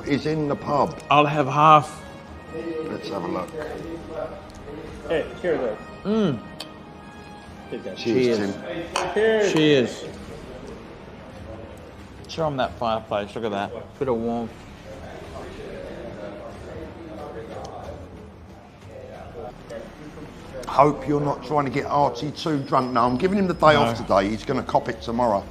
is in the pub. I'll have half. Let's have a look. Hey, cheers, though. Cheers, Tim. Cheers. Show them that fireplace. Look at that. Bit of warmth. Hope you're not trying to get Archie too drunk. No, I'm giving him the day off today. He's going to cop it tomorrow.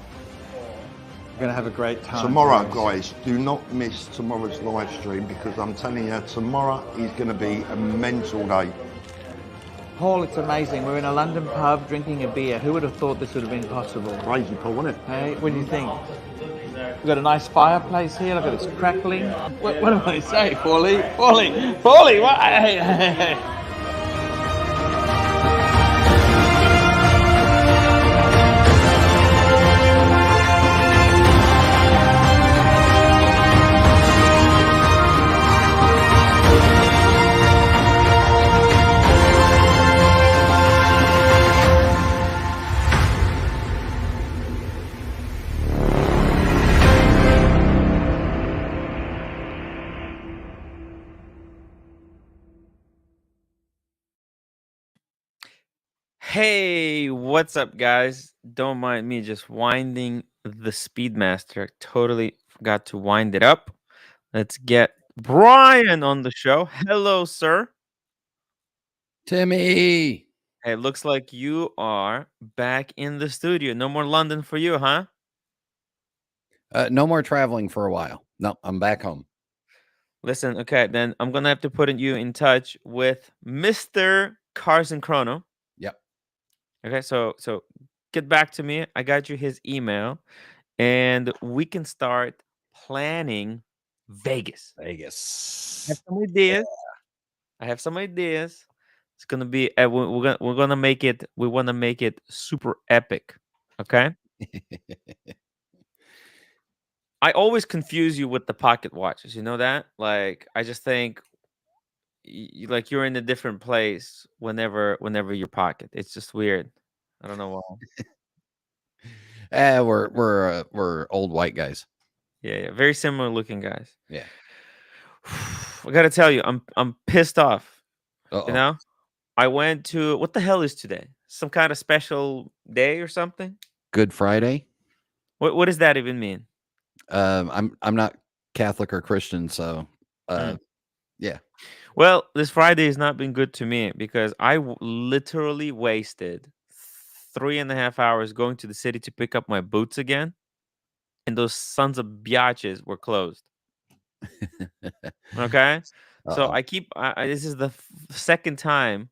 We're going to have a great time. Tomorrow, guys, do not miss tomorrow's live stream because I'm telling you, tomorrow is going to be a mental day. Paul, it's amazing. We're in a London pub drinking a beer. Who would have thought this would have been possible? Crazy, Paul, wasn't it? Hey, what do you think? We've got a nice fireplace here. Look at this crackling. What do I say, Paulie? Paulie, what? Hey. Hey, what's up, guys? Don't mind me just winding the Speedmaster. Totally forgot to wind it up. Let's get Brian on the show. Hello, sir. Timmy. Hey, looks like you are back in the studio. No more London for you, huh? No more traveling for a while. No, I'm back home. Listen, okay, then I'm gonna have to put you in touch with Mr. Carson Chrono. Yep. Okay, so get back to me. I got you his email, and we can start planning Vegas. I have some ideas. I have some ideas. It's gonna be we're gonna make it. We want to make it super epic. Okay. I always confuse you with the pocket watches. You know that? Like, I just think like you're in a different place whenever your pocket. It's just weird. I don't know why. We're old white guys. Yeah, very similar looking guys. Yeah. I gotta tell you, I'm pissed off. Uh-oh. You know, I went to what the hell is today? Some kind of special day or something? Good Friday. What does that even mean? I'm not Catholic or Christian, so yeah. Well, this Friday has not been good to me because I literally wasted 3.5 hours going to the city to pick up my boots again, and those sons of biatches were closed. Okay, so I keep. This is the second time.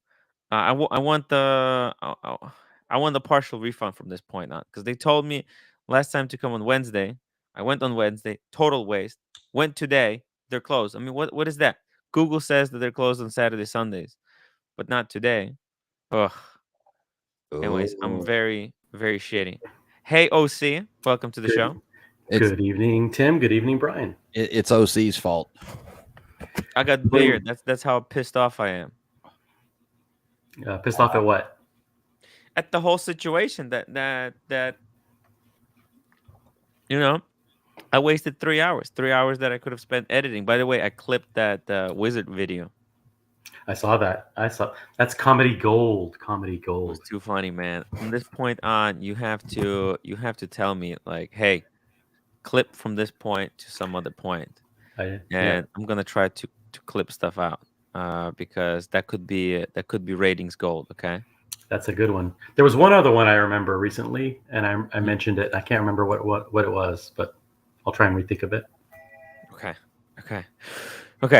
I want the partial refund from this point on because they told me last time to come on Wednesday. I went on Wednesday, total waste. Went today, they're closed. I mean, what is that? Google says that they're closed on Saturday, Sundays, but not today. Ugh. Anyways, I'm very, very shitty. Hey, OC, welcome to the show. Good evening, Tim. Good evening, Brian. It's OC's fault. I got beard. That's how pissed off I am. Pissed off at what? At the whole situation that you know, I wasted 3 hours. 3 hours that I could have spent editing. By the way, I clipped that wizard video. I saw that. That's comedy gold. Comedy gold. It was too funny, man. From this point on, you have to tell me like, hey, clip from this point to some other point. And I'm gonna try to clip stuff out because that could be ratings gold. Okay. That's a good one. There was one other one I remember recently, and I mentioned it. I can't remember what it was, but I'll try and rethink of it. Okay.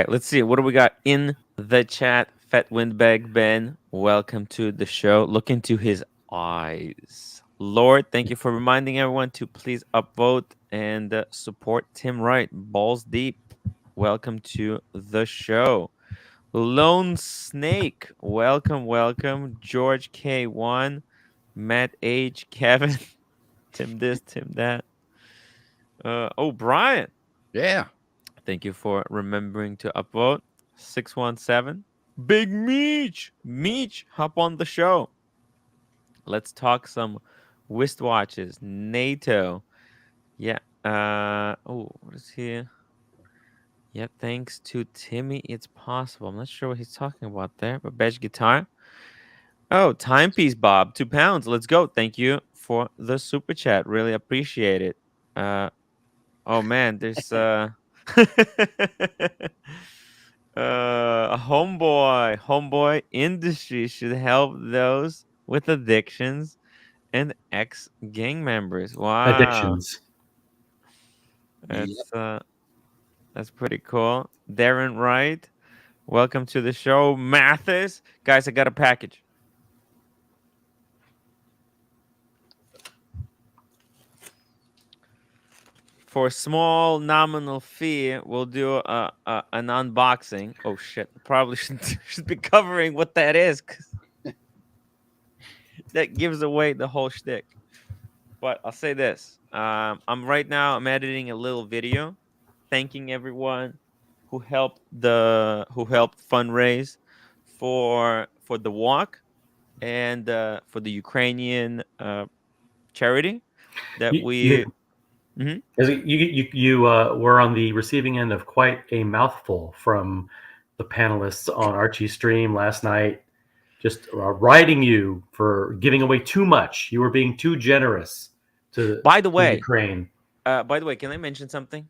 Let's see. What do we got in the chat? Fat Windbag Ben, welcome to the show. Look into his eyes. Lord, thank you for reminding everyone to please upvote and support Tim Wright. Balls deep. Welcome to the show. Lone Snake, welcome. George K1, Matt H, Kevin, Tim this, Tim that. Brian. Yeah. Thank you for remembering to upvote. 617. Big Meech, hop on the show. Let's talk some. NATO. Yeah. What is here? Yeah, thanks to Timmy, it's possible. I'm not sure what he's talking about there, but Badge Guitar. Oh, timepiece, Bob. £2. Let's go. Thank you for the super chat. Really appreciate it. Oh man, there's a homeboy industry should help those with addictions and ex gang members. Wow, Addictions. Yep. that's pretty cool. Darren Wright, welcome to the show. Mathis, guys, I got a package. For a small nominal fee, we'll do an unboxing. Oh shit! Probably should be covering what that is, 'cause that gives away the whole shtick. But I'll say this: I'm editing a little video, thanking everyone who helped fundraise for the walk and for the Ukrainian charity that You, we. you, Mhm. you were on the receiving end of quite a mouthful from the panelists on Archie's stream last night, just riding you for giving away too much. You were being too generous to By the way, Ukraine. can I mention something?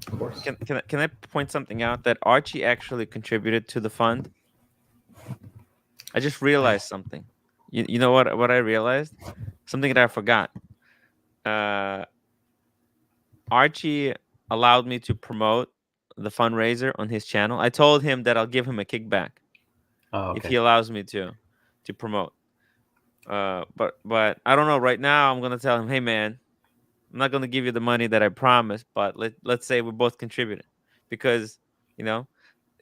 Of course. Can I point something out that Archie actually contributed to the fund? I just realized something. You know what I realized? Something that I forgot. Archie allowed me to promote the fundraiser on his channel. I told him that I'll give him a kickback if he allows me to promote. But I don't know. Right now, I'm gonna tell him, hey man, I'm not gonna give you the money that I promised, but let's say we both contributed, because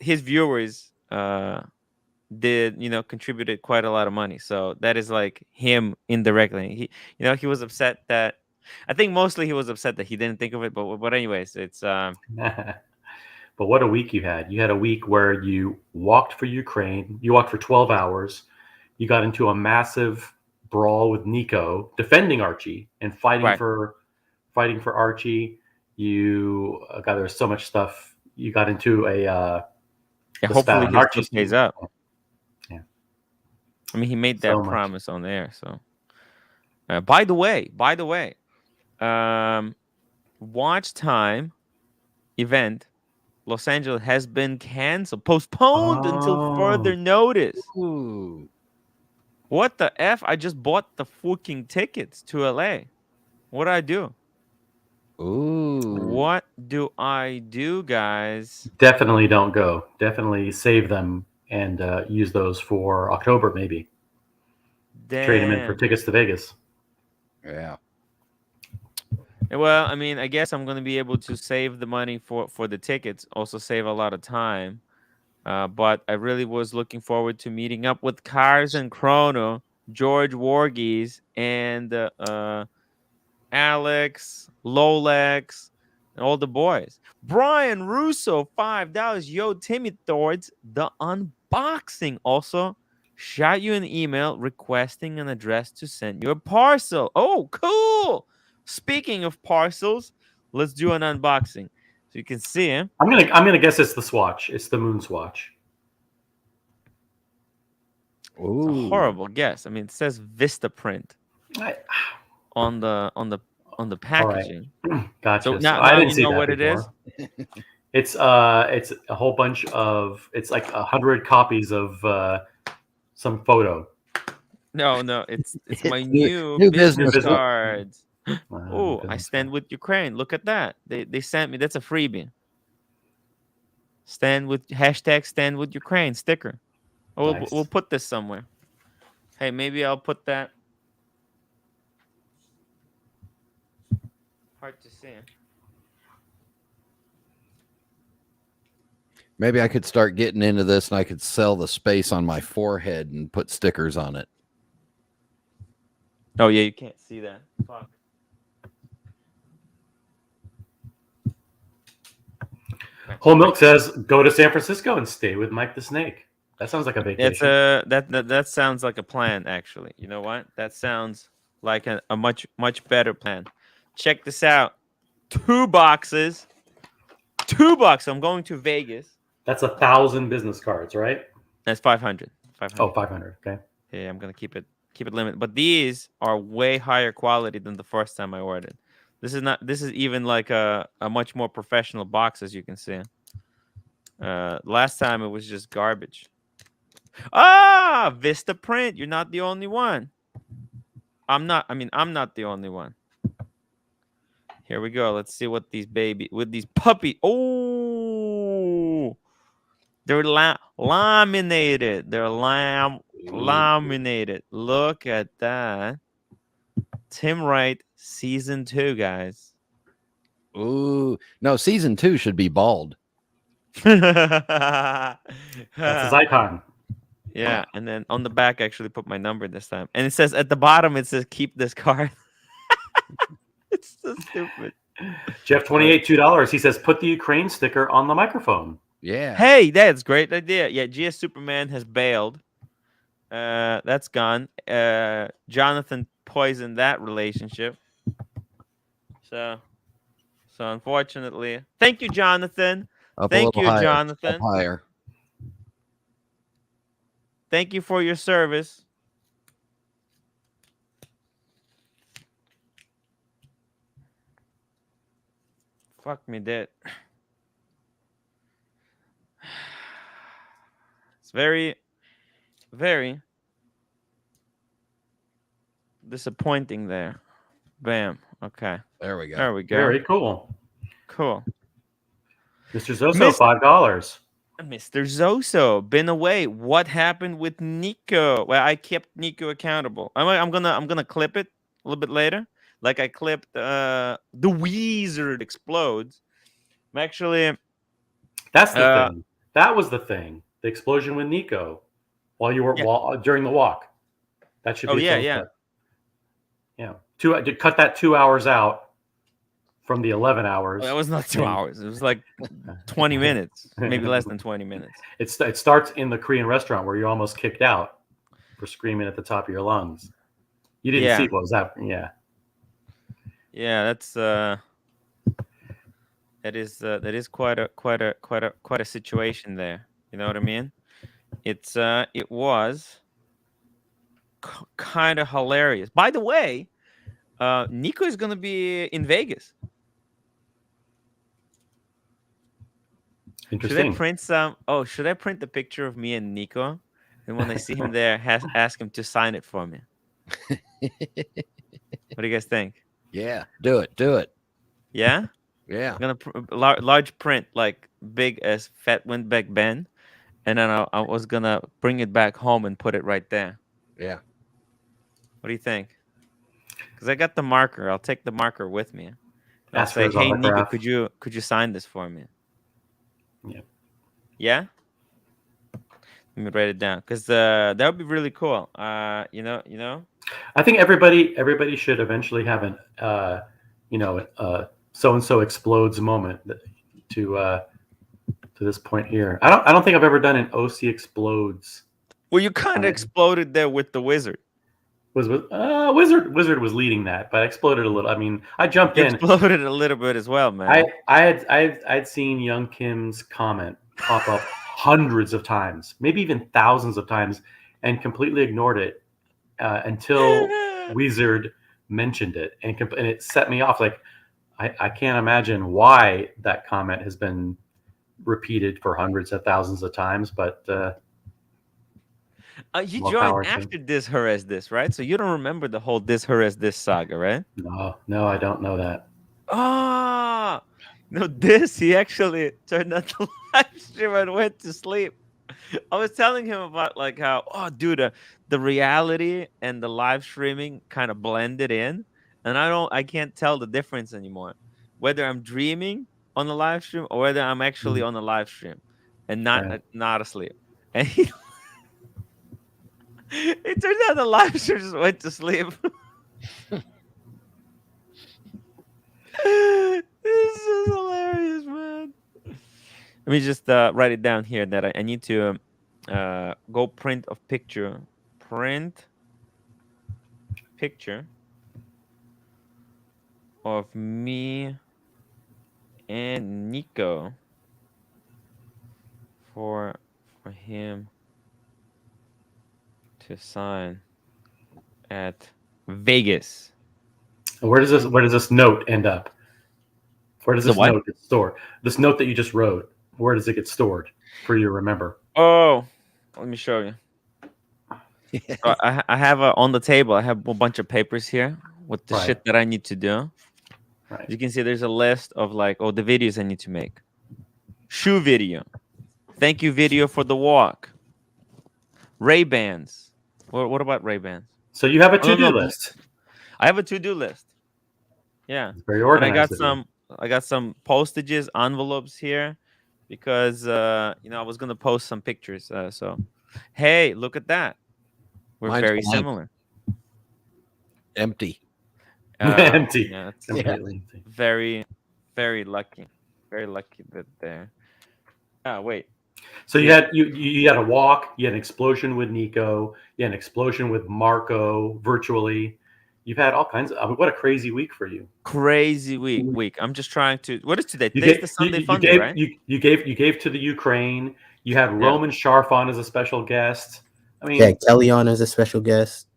his viewers contributed quite a lot of money. So that is like him indirectly. He was upset that. I think mostly he was upset that he didn't think of it, but anyways, it's But what a week you had. You had a week where you walked for Ukraine. You walked for 12 hours. You got into a massive brawl with Nico, defending Archie and fighting right. for Archie. You got there was so much stuff. You got into a Hopefully his Archie stuff pays up. Yeah. I mean, he made that promise on there. So, by the way, watch time event Los Angeles has been postponed until further notice. Ooh. What the F? I just bought the fucking tickets to LA. What do I do? Ooh. What do I do, guys? Definitely don't go. Definitely save them and use those for October, maybe. Trade them in for tickets to Vegas. Yeah. Well, I mean, I guess I'm going to be able to save the money for the tickets, also save a lot of time. But I really was looking forward to meeting up with Cars and Chrono, George Wargies, and Alex, Lolex, and all the boys. Brian Russo, $5. Yo, Timmy Thords, the unboxing. Also, shot you an email requesting an address to send you a parcel. Oh, cool. Speaking of parcels, let's do an unboxing so you can see him. I'm gonna guess it's the Swatch. It's the Moon Swatch. It's a horrible guess. I mean, it says Vista print on the packaging. Right. Gotcha. So now I didn't you see know that what before. it is. It's a whole bunch of. It's like 100 copies of some photo. No, it's my new business cards. Oh, I business stand with Ukraine. Look at that. They sent me. That's a freebie. Stand with Ukraine sticker. Oh, Nice. we'll put this somewhere. Hey, maybe I'll put that. Hard to see. Maybe I could start getting into this and I could sell the space on my forehead and put stickers on it. Oh yeah, you can't see that. Fuck. Whole Milk says, "Go to San Francisco and stay with Mike the Snake." That sounds like a vacation. That sounds like a plan. Actually, you know what? That sounds like a much better plan. Check this out. 2 boxes $2. I'm going to Vegas. That's 1,000 business cards, right? That's 500. 500. Oh, 500. Okay. Yeah, I'm gonna keep it limited. But these are way higher quality than the first time I ordered. This is even like a much more professional box, as you can see. Last time it was just garbage. Ah, Vista Print. You're not the only one. I'm not the only one. Here we go. Let's see what these puppy. Oh, they're laminated. They're laminated. Look at that. Tim Wright, season 2, guys. Ooh, no, season 2 should be bald. That's his icon. Yeah, and then on the back, I actually put my number this time, and it says at the bottom, it says keep this card. It's so stupid. Jeff, $28. He says put the Ukraine sticker on the microphone. Yeah. Hey, that's a great idea. Yeah, GS Superman has bailed. That's gone. Jonathan poisoned that relationship. So unfortunately, thank you, Jonathan. Thank you, Jonathan. Up higher. Thank you for your service. Fuck me dead. It's very, very disappointing there. Bam. Okay. There we go. There we go. Very cool. Cool. Mr. Zoso, $5. Mr. Zoso, been away. What happened with Nico? Well, I kept Nico accountable. I'm gonna clip it a little bit later. Like I clipped the Wizard explodes. I'm actually. That's the thing. That was the thing. The explosion with Nico while you were during the walk. That should be. Yeah. To cut that 2 hours out from the 11 hours. Well, that was not 2 hours. It was like 20 minutes, maybe less than 20 minutes. It starts in the Korean restaurant where you're almost kicked out for screaming at the top of your lungs. You didn't see what was happening. Yeah. Yeah, that's that is quite a situation there. You know what I mean? It was kind of hilarious. By the way, Nico is gonna be in Vegas. Interesting. Should I print some? Oh, should I print the picture of me and Nico? And when I see him there, ask him to sign it for me. What do you guys think? Yeah, do it. Yeah? Yeah. I'm gonna large print, like big as Fat Windback Ben, and then I was gonna bring it back home and put it right there. Yeah. What do you think? Because I got the marker. I'll take the marker with me. I'll say, hey Nico, could you sign this for me? Yeah. Yeah? Let me write it down. Because that would be really cool. You know? I think everybody should eventually have an so-and-so explodes moment to this point here. I don't think I've ever done an OC explodes. Well, you kind of exploded there with the Wizard. Wizard was leading that, but I exploded a little. I mean, I jumped in. Exploded a little bit as well, man. I'd seen Young Kim's comment pop up hundreds of times, maybe even thousands of times, and completely ignored it until Wizard mentioned it, and it set me off. Like I can't imagine why that comment has been repeated for hundreds of thousands of times, but. You joined after This Her As This, right? So you don't remember the whole This Her As This saga, right? No, I don't know that. Ah, no, he actually turned on the live stream and went to sleep. I was telling him about like how, dude, the reality and the live streaming kind of blended in, and I can't tell the difference anymore, whether I'm dreaming on the live stream or whether I'm actually on the live stream and not asleep. And it turned out the live stream just went to sleep. This is hilarious, man. Let me just write it down here that I need to go print a picture. Print picture of me and Nico for him to sign at Vegas. And where does this note end up? Where does The this what? note get stored? This note that you just wrote, where does it get stored for you to remember? Oh, let me show you. So I have on the table. I have a bunch of papers here with the Right. shit that I need to do. Right. You can see there's a list of like, the videos I need to make. Shoe video. Thank you video for the walk. Ray-Bans. What about Ray-Bans? So you have a Oh, no, to-do no. list. I have a to-do list. Yeah. It's very And organized. I got some postages, envelopes here because I was gonna post some pictures. So hey, look at that. We're Mine's very blank. similar. Empty. Empty. Yeah, it's Completely empty. very, very lucky. Very lucky that there. Wait. So you had a walk, you had an explosion with Nico, you had an explosion with Marco virtually. You've had all kinds of. What a crazy week for you! Crazy week. I'm just trying to. What is today? You Today's gave, the Sunday you Funday, gave, right? you gave to the Ukraine. You had Roman Sharf on as a special guest. I mean, Yeah, Kelly on as a special guest.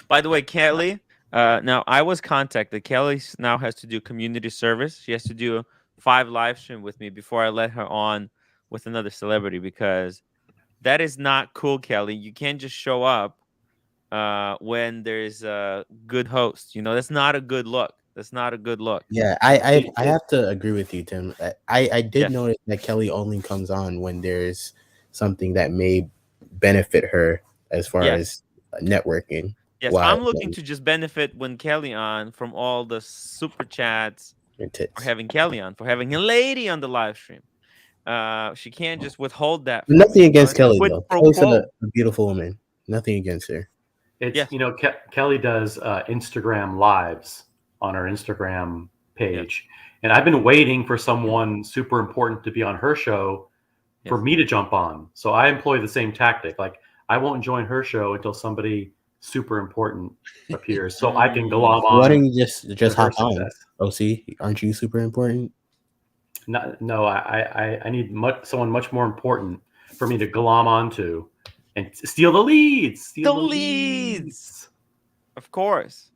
By the way, Kelly. Now I was contacted. Kelly now has to do community service. She has to do 5 live stream with me before I let her on with another celebrity because that is not cool, Kelly. You can't just show up when there's a good host. That's not a good look. That's not a good look. Yeah, I have to agree with you, Tim. I did Yes. notice that Kelly only comes on when there's something that may benefit her as far Yes. as networking. Yes, Wow. I'm looking to just benefit when Kelly on from all the super chats And tits. for having Kelly on, for having a lady on the live stream. She can't just withhold that. Nothing against Kelly Quid though. pro Kelly's quo. a beautiful woman. Nothing against her. it's Yes. Kelly does Instagram lives on her Instagram page, and I've been waiting for someone super important to be on her show for me to jump on. So I employ the same tactic. Like I won't join her show until somebody super important appears, so I can glom on. Why don't you just hop on? success. OC, aren't you super important? No, I need someone much more important for me to glom onto and steal the leads. Steal The leads. Of course.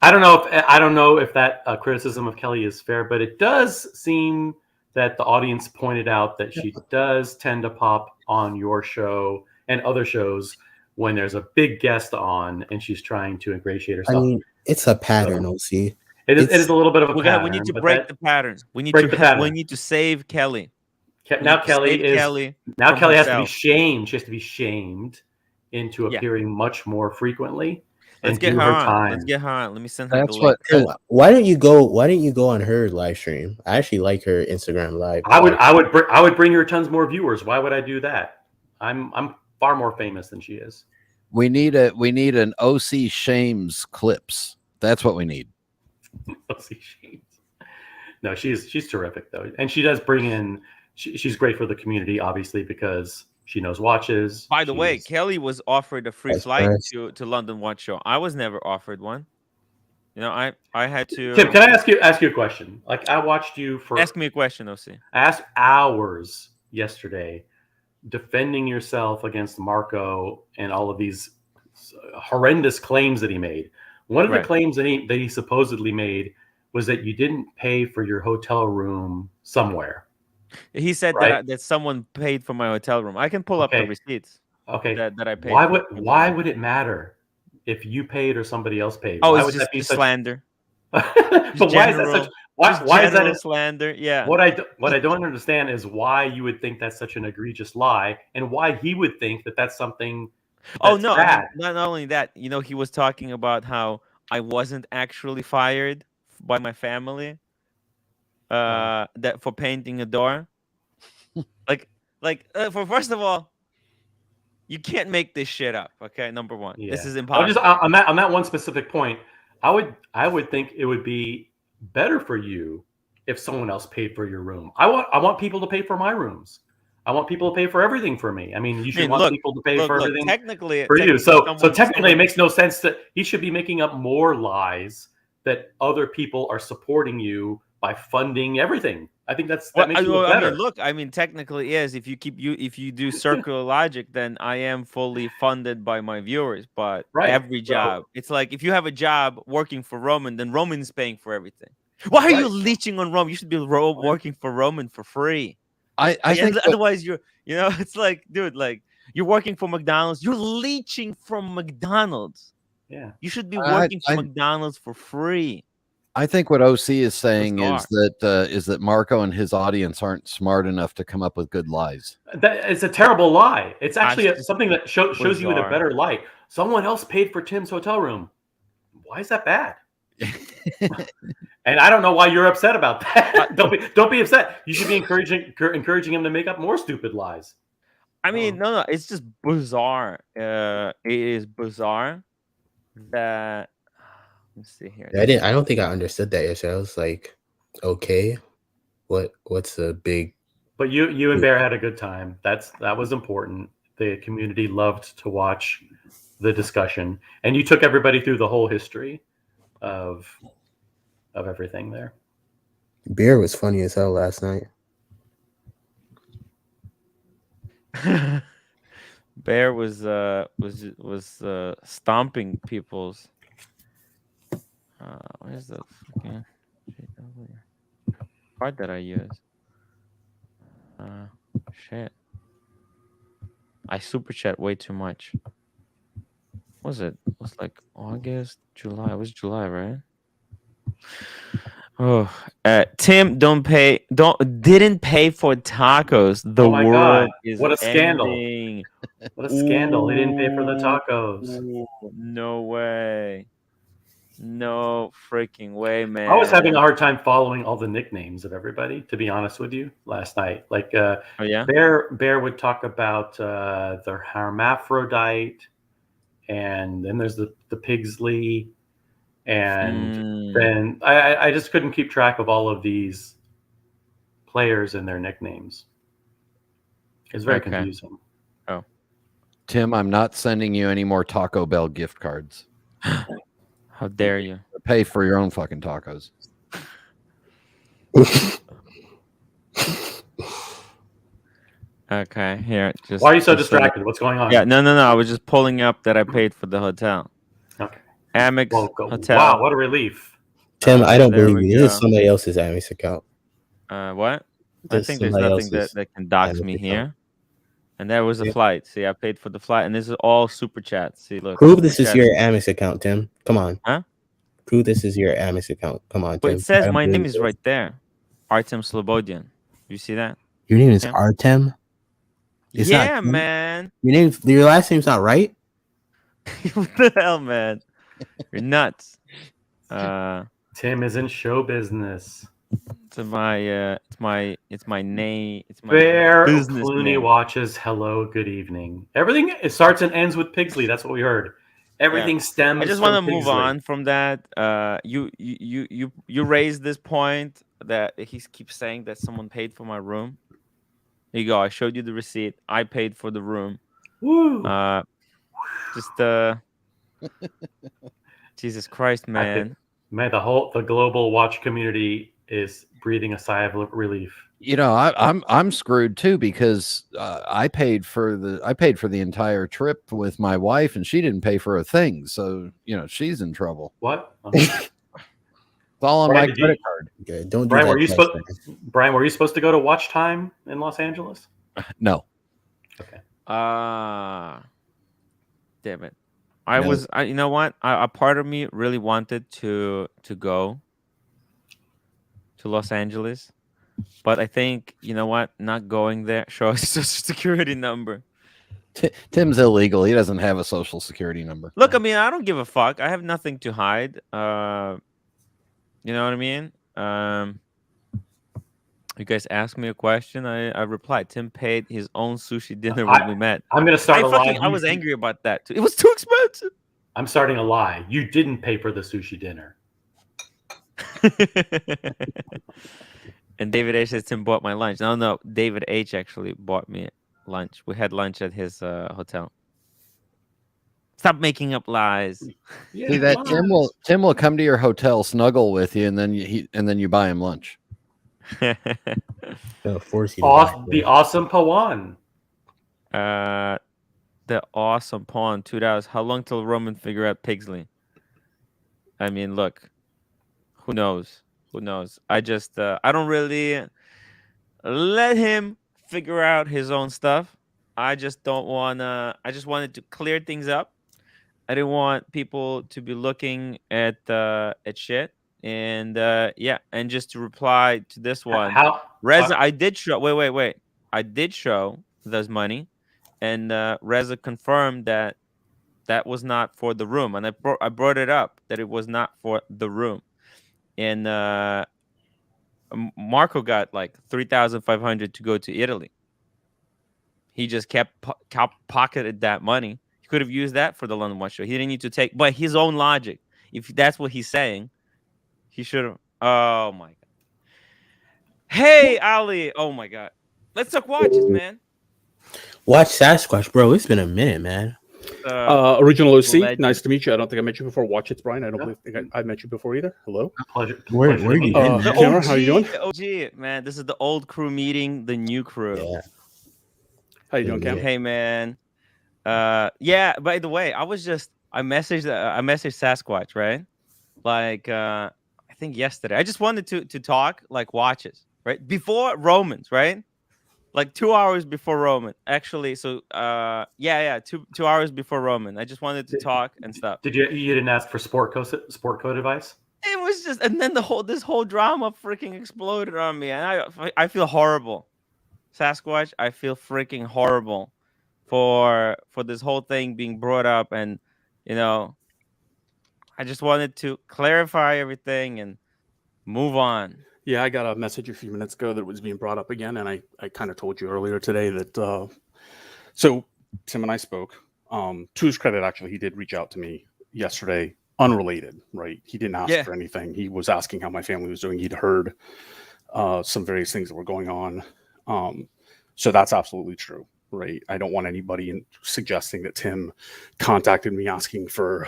I don't know if that criticism of Kelly is fair, but it does seem that the audience pointed out that she does tend to pop on your show and other shows when there's a big guest on and she's trying to ingratiate herself. I mean, it's a pattern, OC. It is a little bit of a pattern. We need to break the pattern. We need break the pattern. We need to save Kelly. Now Kelly has to be herself. shamed. She has to be shamed into appearing much more frequently. Let's get her on. Let's get her on. Let me send her That's the link. what. Why don't you go on her live stream? I actually like her Instagram live. I would bring her tons more viewers. Why would I do that? I'm far more famous than she is. We need an OC shames clips. That's what we need. OC shames. No, she's terrific though, and she does bring in. She's great for the community, obviously, because she knows watches. By the way, Kelly was offered a free flight to London Watch Show. I was never offered one. I had to. Tim, can I ask you a question? Like I watched you for. Ask me a question, OC. I asked hours yesterday, defending yourself against Marco and all of these horrendous claims that he made. One of the claims that he supposedly made was that you didn't pay for your hotel room somewhere. He said that someone paid for my hotel room. I can pull up the receipts. Okay. That I paid. Why would it matter if you paid or somebody else paid? Oh, why it's would just that be slander. But why is that such? Why is that slander? Yeah. What I don't understand is why you would think that's such an egregious lie, and why he would think that that's something. That's no! bad. I mean, not only that, he was talking about how I wasn't actually fired by my family. That for painting a door. For first of all, you can't make this shit up. Okay, number one, this is impossible. On that one specific point, I would think it would be better for you if someone else paid for your room. I want people to pay for my rooms. I want people to pay for everything for me. I mean, you should want people to pay for everything for you. So technically, it makes no sense that he should be making up more lies that other people are supporting you by funding everything. I think that makes you look I better. mean, look, I mean, technically, yes. If you do circular logic, then I am fully funded by my viewers. But every job, it's like if you have a job working for Roman, then Roman's paying for everything. Why are you leeching on Roman? You should be working for Roman for free. I think otherwise it's like, dude, like you're working for McDonald's, you're leeching from McDonald's. Yeah, you should be working for McDonald's for free. I think what OC is saying is that Marco and his audience aren't smart enough to come up with good lies. It's a terrible lie. It's actually something that shows you in a better light. Someone else paid for Tim's hotel room. Why is that bad? And I don't know why you're upset about that. Don't be upset. You should be encouraging him to make up more stupid lies. I mean, no, it's just bizarre. It is bizarre that. Let's see here. I don't think I understood that yesterday. I was like, okay, what's the big? But you and Bear had a good time. That was important. The community loved to watch the discussion, and you took everybody through the whole history of everything there. Bear was funny as hell last night. Bear was stomping people's. Where's the fucking part that I use? Shit. I super chat way too much. What was it? It was like August, July. It was July, right? Oh, Tim didn't pay for tacos. The world God. is what a scandal! ending. What a scandal! He didn't pay for the tacos. No way. No freaking way, man. I was having a hard time following all the nicknames of everybody, to be honest with you, last night. Like, Bear would talk about the hermaphrodite, and then there's the Pigsley, and then I just couldn't keep track of all of these players and their nicknames. It's very confusing. Oh, Tim, I'm not sending you any more Taco Bell gift cards. How dare you? Pay for your own fucking tacos. Okay, here. Why are you so distracted? What's going on? Yeah, no. I was just pulling up that I paid for the hotel. Okay. Amex hotel. Wow, what a relief. Tim, I don't believe you. This is somebody else's Amex account. What? I think there's nothing that can dox me here. And there was a flight. See, I paid for the flight, and this is all super chat. See, look. Prove this is your Amex account, Tim. Come on. Huh? Prove this is your Amex account. Come on, Tim. But it says my name is right there. Artem Slobodian. You see that? Your name is Artem? It's not man. Your last name's not right? What the hell, man? You're nuts. Tim is in show business. It's my name. It's my Bear business Clooney name. watches Hello, Good Evening. Everything it starts and ends with Pigsley. That's what we heard. Everything stems. I just want to move on from that. You raised this point that he keeps saying that someone paid for my room. There you go. I showed you the receipt. I paid for the room. Woo. Jesus Christ, man. Man, the global watch community is breathing a sigh of relief. You know, I'm screwed too because I paid for the entire trip with my wife and she didn't pay for a thing. So she's in trouble. What? It's all on my credit card. Okay, don't do Brian, that. Brian, were you supposed to go to Watch Time in Los Angeles? No. Okay. Damn it. You know what? A part of me really wanted to go to Los Angeles, but I think, you know what? Not going there shows social security number. Tim's illegal. He doesn't have a social security number. Look, I mean, I don't give a fuck. I have nothing to hide. You know what I mean? You guys asked me a question. I replied. Tim paid his own sushi dinner when we met. I'm going to start a lie. I was angry about that too. It was too expensive. I'm starting a lie. You didn't pay for the sushi dinner. And David H says Tim bought my lunch. No. David H actually bought me lunch. We had lunch at his hotel. Stop making up lies. Yeah, See that lies. Tim will come to your hotel, snuggle with you, and then you buy him lunch. They'll force you to buy it, The bro. awesome Pawan. The awesome pawn, $2. How long till Roman figure out Pigsley? I mean, look, who knows? Who knows? I just I don't really let him figure out his own stuff. I just don't wanna. I just wanted to clear things up. I didn't want people to be looking at shit. And yeah, and just to reply to this one, How? Reza, I did show. Wait. I did show those money, and Reza confirmed that that was not for the room, and I brought it up that it was not for the room, and Marco got like 3,500 to go to Italy. He just kept pocketed that money. He could have used that for the London Watch show. He didn't need to take, but his own logic. If that's what he's saying, he should have. Oh my god. Hey Ali. Oh my god. Let's talk watches, man. Watch Sasquatch, bro. It's been a minute, man. Original OC, legend. nice to meet you. I don't think I met you before. Watch It's Brian. I don't think I met you before either. Hello. Pleasure. Where pleasure you to meet been? The Cameron, how you doing? OG, man. This is the old crew meeting the new crew. Yeah. How you doing, Cam? Hey man. Yeah, by the way, I messaged Sasquatch, right? Like I think yesterday. I just wanted to talk like watches, right? Before Romans, right? Like 2 hours before Roman. Actually, so 2 hours before Roman. I just wanted to talk and stuff. You didn't ask for sport code advice? It was just, and then this whole drama freaking exploded on me, and I feel horrible. Sasquatch, I feel freaking horrible for this whole thing being brought up, and you know, I just wanted to clarify everything and move on. Yeah, I got a message a few minutes ago that was being brought up again, and I kind of told you earlier today that. So Tim and I spoke. To his credit, actually, he did reach out to me yesterday, unrelated, right? He didn't ask for anything. He was asking how my family was doing. He'd heard some various things that were going on. So that's absolutely true, right? I don't want anybody suggesting that Tim contacted me asking for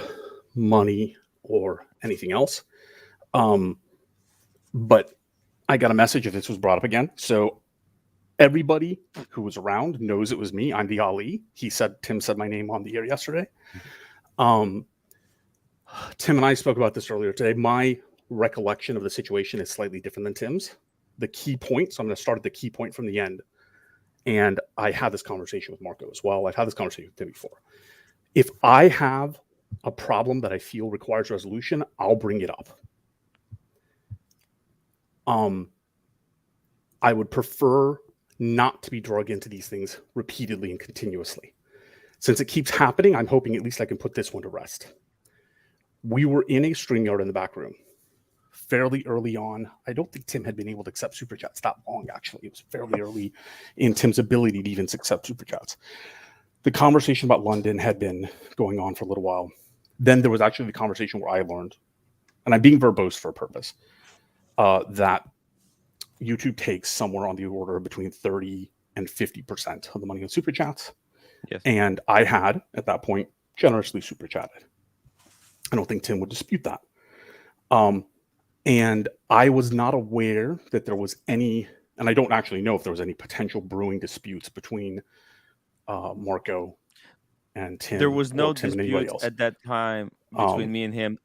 money or anything else. But I got a message if this was brought up again. So everybody who was around knows it was me. I'm the Ali. Tim said my name on the air yesterday. Tim and I spoke about this earlier today. My recollection of the situation is slightly different than Tim's. The key point, so I'm going to start at the key point from the end. And I had this conversation with Marco as well. I've had this conversation with Tim before. If I have a problem that I feel requires resolution, I'll bring it up. I would prefer not to be dragged into these things repeatedly and continuously. Since it keeps happening, I'm hoping at least I can put this one to rest. We were in a StreamYard in the back room fairly early on. I don't think Tim had been able to accept Super Chats that long, actually. It was fairly early in Tim's ability to even accept Super Chats. The conversation about London had been going on for a little while. Then there was actually the conversation where I learned, and I'm being verbose for a purpose, that YouTube takes somewhere on the order of between 30 and 50% of the money on Super Chats. Yes. And I had, at that point, generously Super Chatted. I don't think Tim would dispute that. And I was not aware that there was any, and I don't actually know if there was any potential brewing disputes between Marco and Tim. There was no disputes at that time between me and him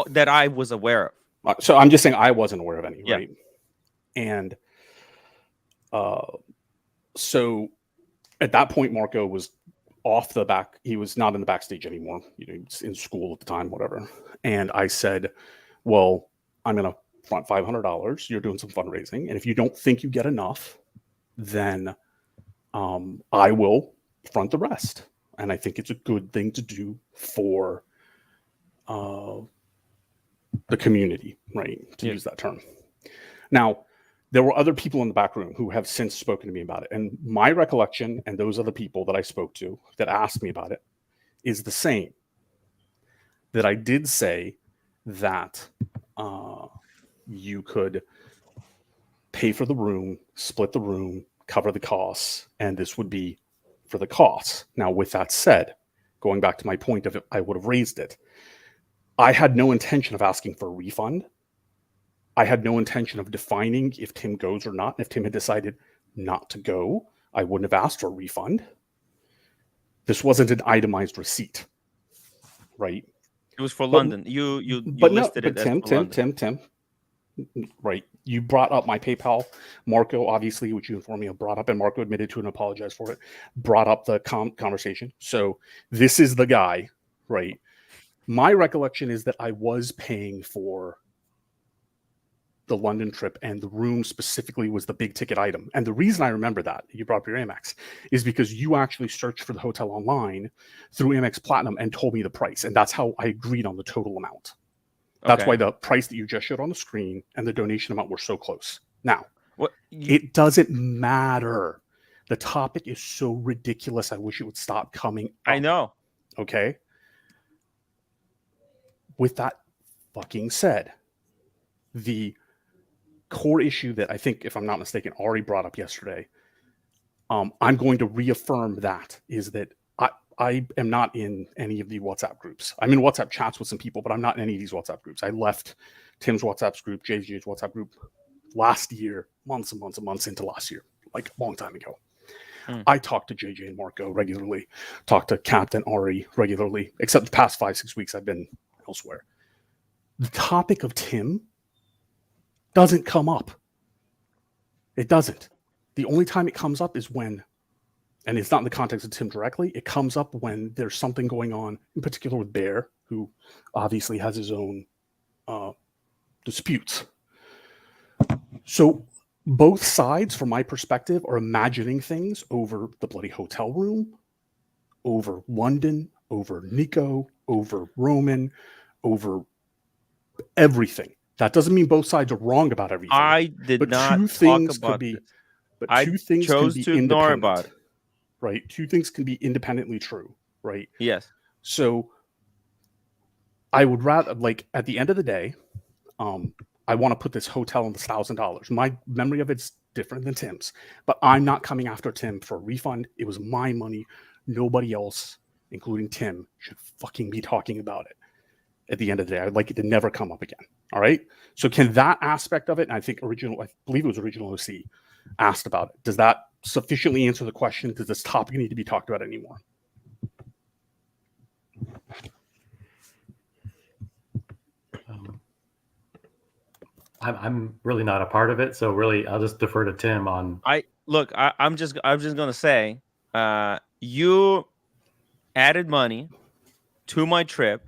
that I was aware of. So I'm just saying I wasn't aware of any, right? And so at that point, Marco was off the back. He was not in the backstage anymore. He was in school at the time, whatever. And I said, well, I'm going to front $500. You're doing some fundraising. And if you don't think you get enough, then I will front the rest. And I think it's a good thing to do for the community, right? To use that term. Now, there were other people in the back room who have since spoken to me about it. And my recollection, and those other people that I spoke to that asked me about it, is the same. That I did say that you could pay for the room, split the room, cover the costs, and this would be for the costs. Now, with that said, going back to my point of it, I would have raised it. I had no intention of asking for a refund. I had no intention of defining if Tim goes or not. And if Tim had decided not to go, I wouldn't have asked for a refund. This wasn't an itemized receipt, right? It was for London. You listed it as for London. Tim, right? You brought up my PayPal. Marco, obviously, which you informed me of, brought up, and Marco admitted to and apologized for it. Brought up the conversation. So this is the guy, right? My recollection is that I was paying for the London trip, and the room specifically was the big ticket item. And the reason I remember that, you brought up your Amex, is because you actually searched for the hotel online through Amex Platinum and told me the price. And that's how I agreed on the total amount. That's why the price that you just showed on the screen and the donation amount were so close. Now, it doesn't matter. The topic is so ridiculous. I wish it would stop coming up. I know. Okay. With that fucking said, the core issue that I think, if I'm not mistaken, Ari brought up yesterday, I'm going to reaffirm that, is that I am not in any of the WhatsApp groups. I'm in WhatsApp chats with some people, but I'm not in any of these WhatsApp groups. I left Tim's WhatsApp group, JJ's WhatsApp group last year, months and months and months into last year, like a long time ago. I talk to JJ and Marco regularly, talk to Captain Ari regularly, except the past 5-6 weeks I've been elsewhere. The topic of Tim doesn't come up. It doesn't. The only time it comes up is when, and it's not in the context of Tim directly, it comes up when there's something going on, in particular with Bear, who obviously has his own disputes. So both sides, from my perspective, are imagining things over the bloody hotel room, over London, over Nico, over Roman, over everything. That doesn't mean both sides are wrong about everything. I did not talk about this. But I two things chose can be to ignore about it. Right? Two things can be independently true, right? Yes. So I would rather, like, at the end of the day, I want to put this hotel on the $1,000. My memory of it's different than Tim's, but I'm not coming after Tim for a refund. It was my money. Nobody else, including Tim, should fucking be talking about it. At the end of the day, I'd like it to never come up again. All right. So can that aspect of it, and I believe it was original OC asked about it. Does that sufficiently answer the question? Does this topic need to be talked about anymore? I'm really not a part of it, so really I'll just defer to Tim on. I'm just gonna say, you added money to my trip,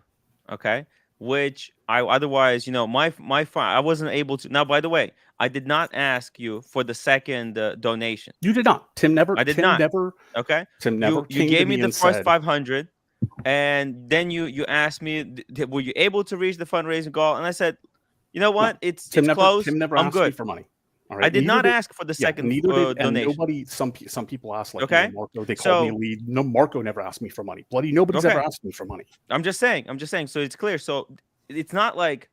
okay, which I otherwise, I wasn't able to. Now, by the way, I did not ask you for the second donation. You did not. Tim never. I did Tim not. Never. Okay. Tim never. You gave me the first 500, and then you asked me, were you able to reach the fundraising goal? And I said, you know what? No, it's close. Tim never I'm asked good me for money. All right. I did not ask for the second donation. And nobody. Some people asked, like, okay. Marco. They called me a lead. No, Marco never asked me for money. Bloody nobody's ever asked me for money. I'm just saying. So it's clear. So it's not like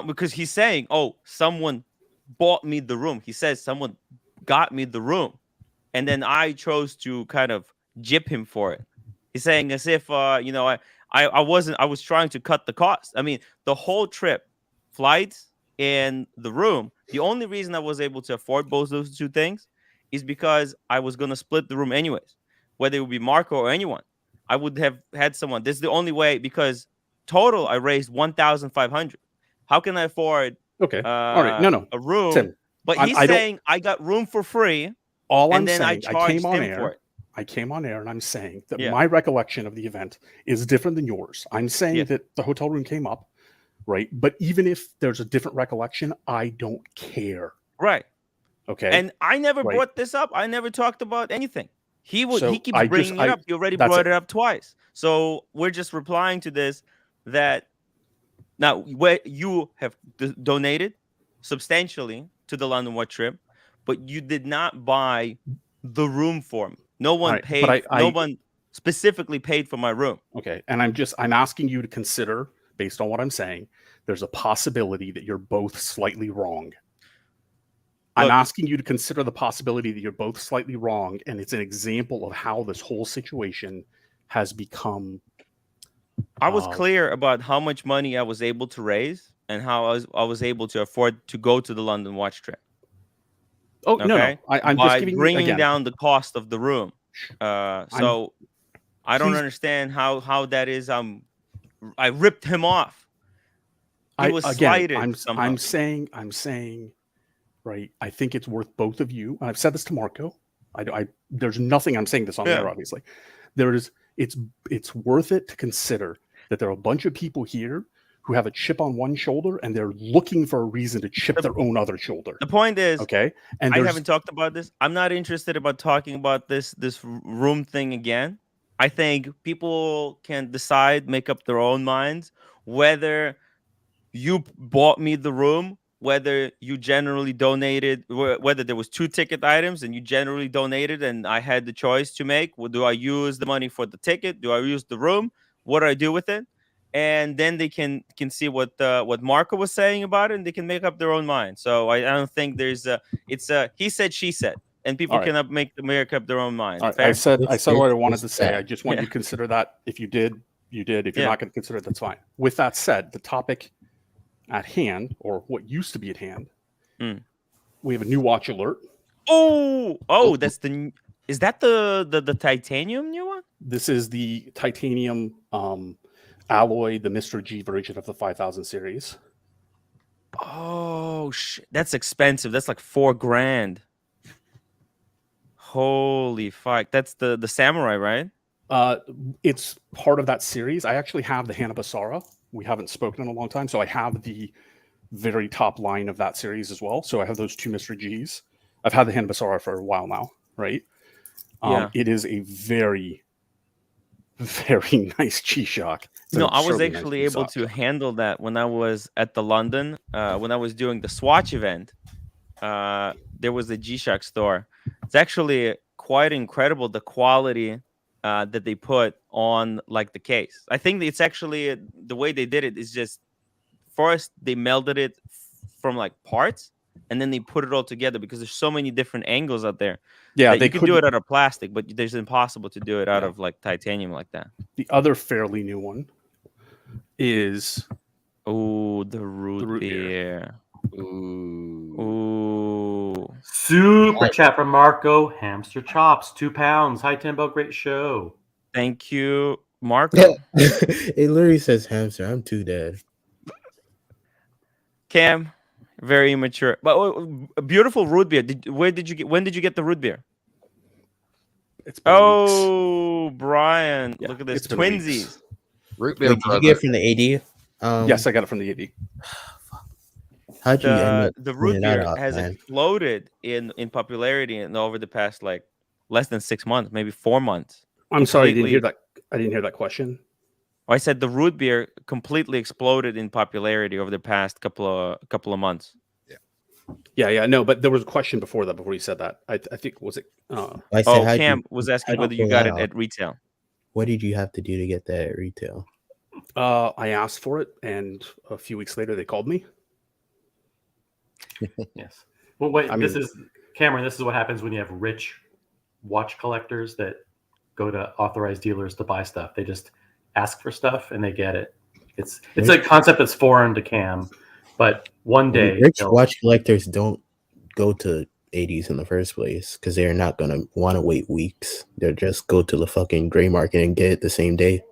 because he's saying, oh, someone bought me the room. He says someone got me the room, and then I chose to kind of gyp him for it. He's saying as if I was trying to cut the cost. I mean, the whole trip, flights and the room, the only reason I was able to afford both those two things is because I was going to split the room anyways, whether it would be Marco or anyone. I would have had someone. This is the only way, because total I raised 1,500. How can I afford all right, a room? Tim, but he's saying I got room for free. I came on air. I came on air and I'm saying that my recollection of the event is different than yours. I'm saying that the hotel room came up, right? But even if there's a different recollection, I don't care. Right. Okay. And I never brought this up. I never talked about anything. He keeps bringing it up. He already brought it up twice. So we're just replying to this, that now where you have donated substantially to the London What trip, but you did not buy the room for me. No one paid. No one specifically paid for my room. Okay. And I'm asking you to consider, based on what I'm saying, there's a possibility that you're both slightly wrong. I'm asking you to consider the possibility that you're both slightly wrong, and it's an example of how this whole situation has become. I was clear about how much money I was able to raise and how I was able to afford to go to the London watch trip. Oh no, I'm by just giving bringing again, down the cost of the room. So I don't understand how that is. I ripped him off. He was slighted. I'm saying, right. I think it's worth both of you. And I've said this to Marco. There's nothing I'm saying this on there. Obviously, it's worth it to consider that there are a bunch of people here who have a chip on one shoulder and they're looking for a reason to chip their own other shoulder. The point is, okay, and I haven't talked about this. I'm not interested about talking about this room thing again. I think people can decide, make up their own minds, whether you bought me the room, whether you generally donated, whether there was 2 ticket items and you generally donated and I had the choice to make. Well, do I use the money for the ticket? Do I use the room? What do I do with it? And then they can see what Marco was saying about it, and they can make up their own mind. So I don't think there's it's he said, she said, and people cannot make up their own mind. I said what I wanted to say. I just want you to consider that. If you did, you did. If you're not going to consider it, that's fine. With that said, the topic at hand, or what used to be at hand, we have a new watch alert. Oh, that's the. Is that the titanium new one? This is the titanium alloy, the Mr. G version of the 5000 series. Oh shit, that's expensive. That's like $4,000. Holy fuck! That's the samurai, right? It's part of that series. I actually have the Hanabasara. We haven't spoken in a long time, so I have the very top line of that series as well. So I have those 2 Mr. Gs. I've had the Hanabasara for a while now, right? It is a very, very nice G-Shock. No, I was actually able to handle that when I was at the London, when I was doing the Swatch event. There was a G-Shock store. It's actually quite incredible, the quality that they put on like the case. I think it's actually the way they did it is just first they melded it from like parts and then they put it all together because there's so many different angles out there. Yeah, they could do it out of plastic, but it's impossible to do it out of like titanium like that. The other fairly new one is the root beer. Ooh. Super chat from Marco. Hamster chops, 2 pounds. Hi Timbo, great show. Thank you, Marco. It literally says hamster. I'm too dead. Cam, very immature, but a beautiful root beer. When did you get the root beer? It's been weeks. Brian, look at this, twinsies. Weeks. Root beer. Wait, did you get it from the AD? Yes, I got it from the AD. How'd you end up the root beer out, has man? exploded in popularity and over the past like less than 6 months, maybe 4 months. I'm sorry, I didn't hear that. I didn't hear that question. I said the root beer completely exploded in popularity over the past couple of months. Yeah. No, but there was a question before that. Before you said that, I think was it? I said, Cam was asking whether you got it at retail. What did you have to do to get that at retail? I asked for it, and a few weeks later, they called me. Yes. Well, wait. This is Cameron. This is what happens when you have rich watch collectors that go to authorized dealers to buy stuff. They just ask for stuff and they get it. It's a concept that's foreign to Cam, but one day rich watch collectors don't go to 80s in the first place because they're not gonna want to wait weeks. They'll just go to the fucking gray market and get it the same day.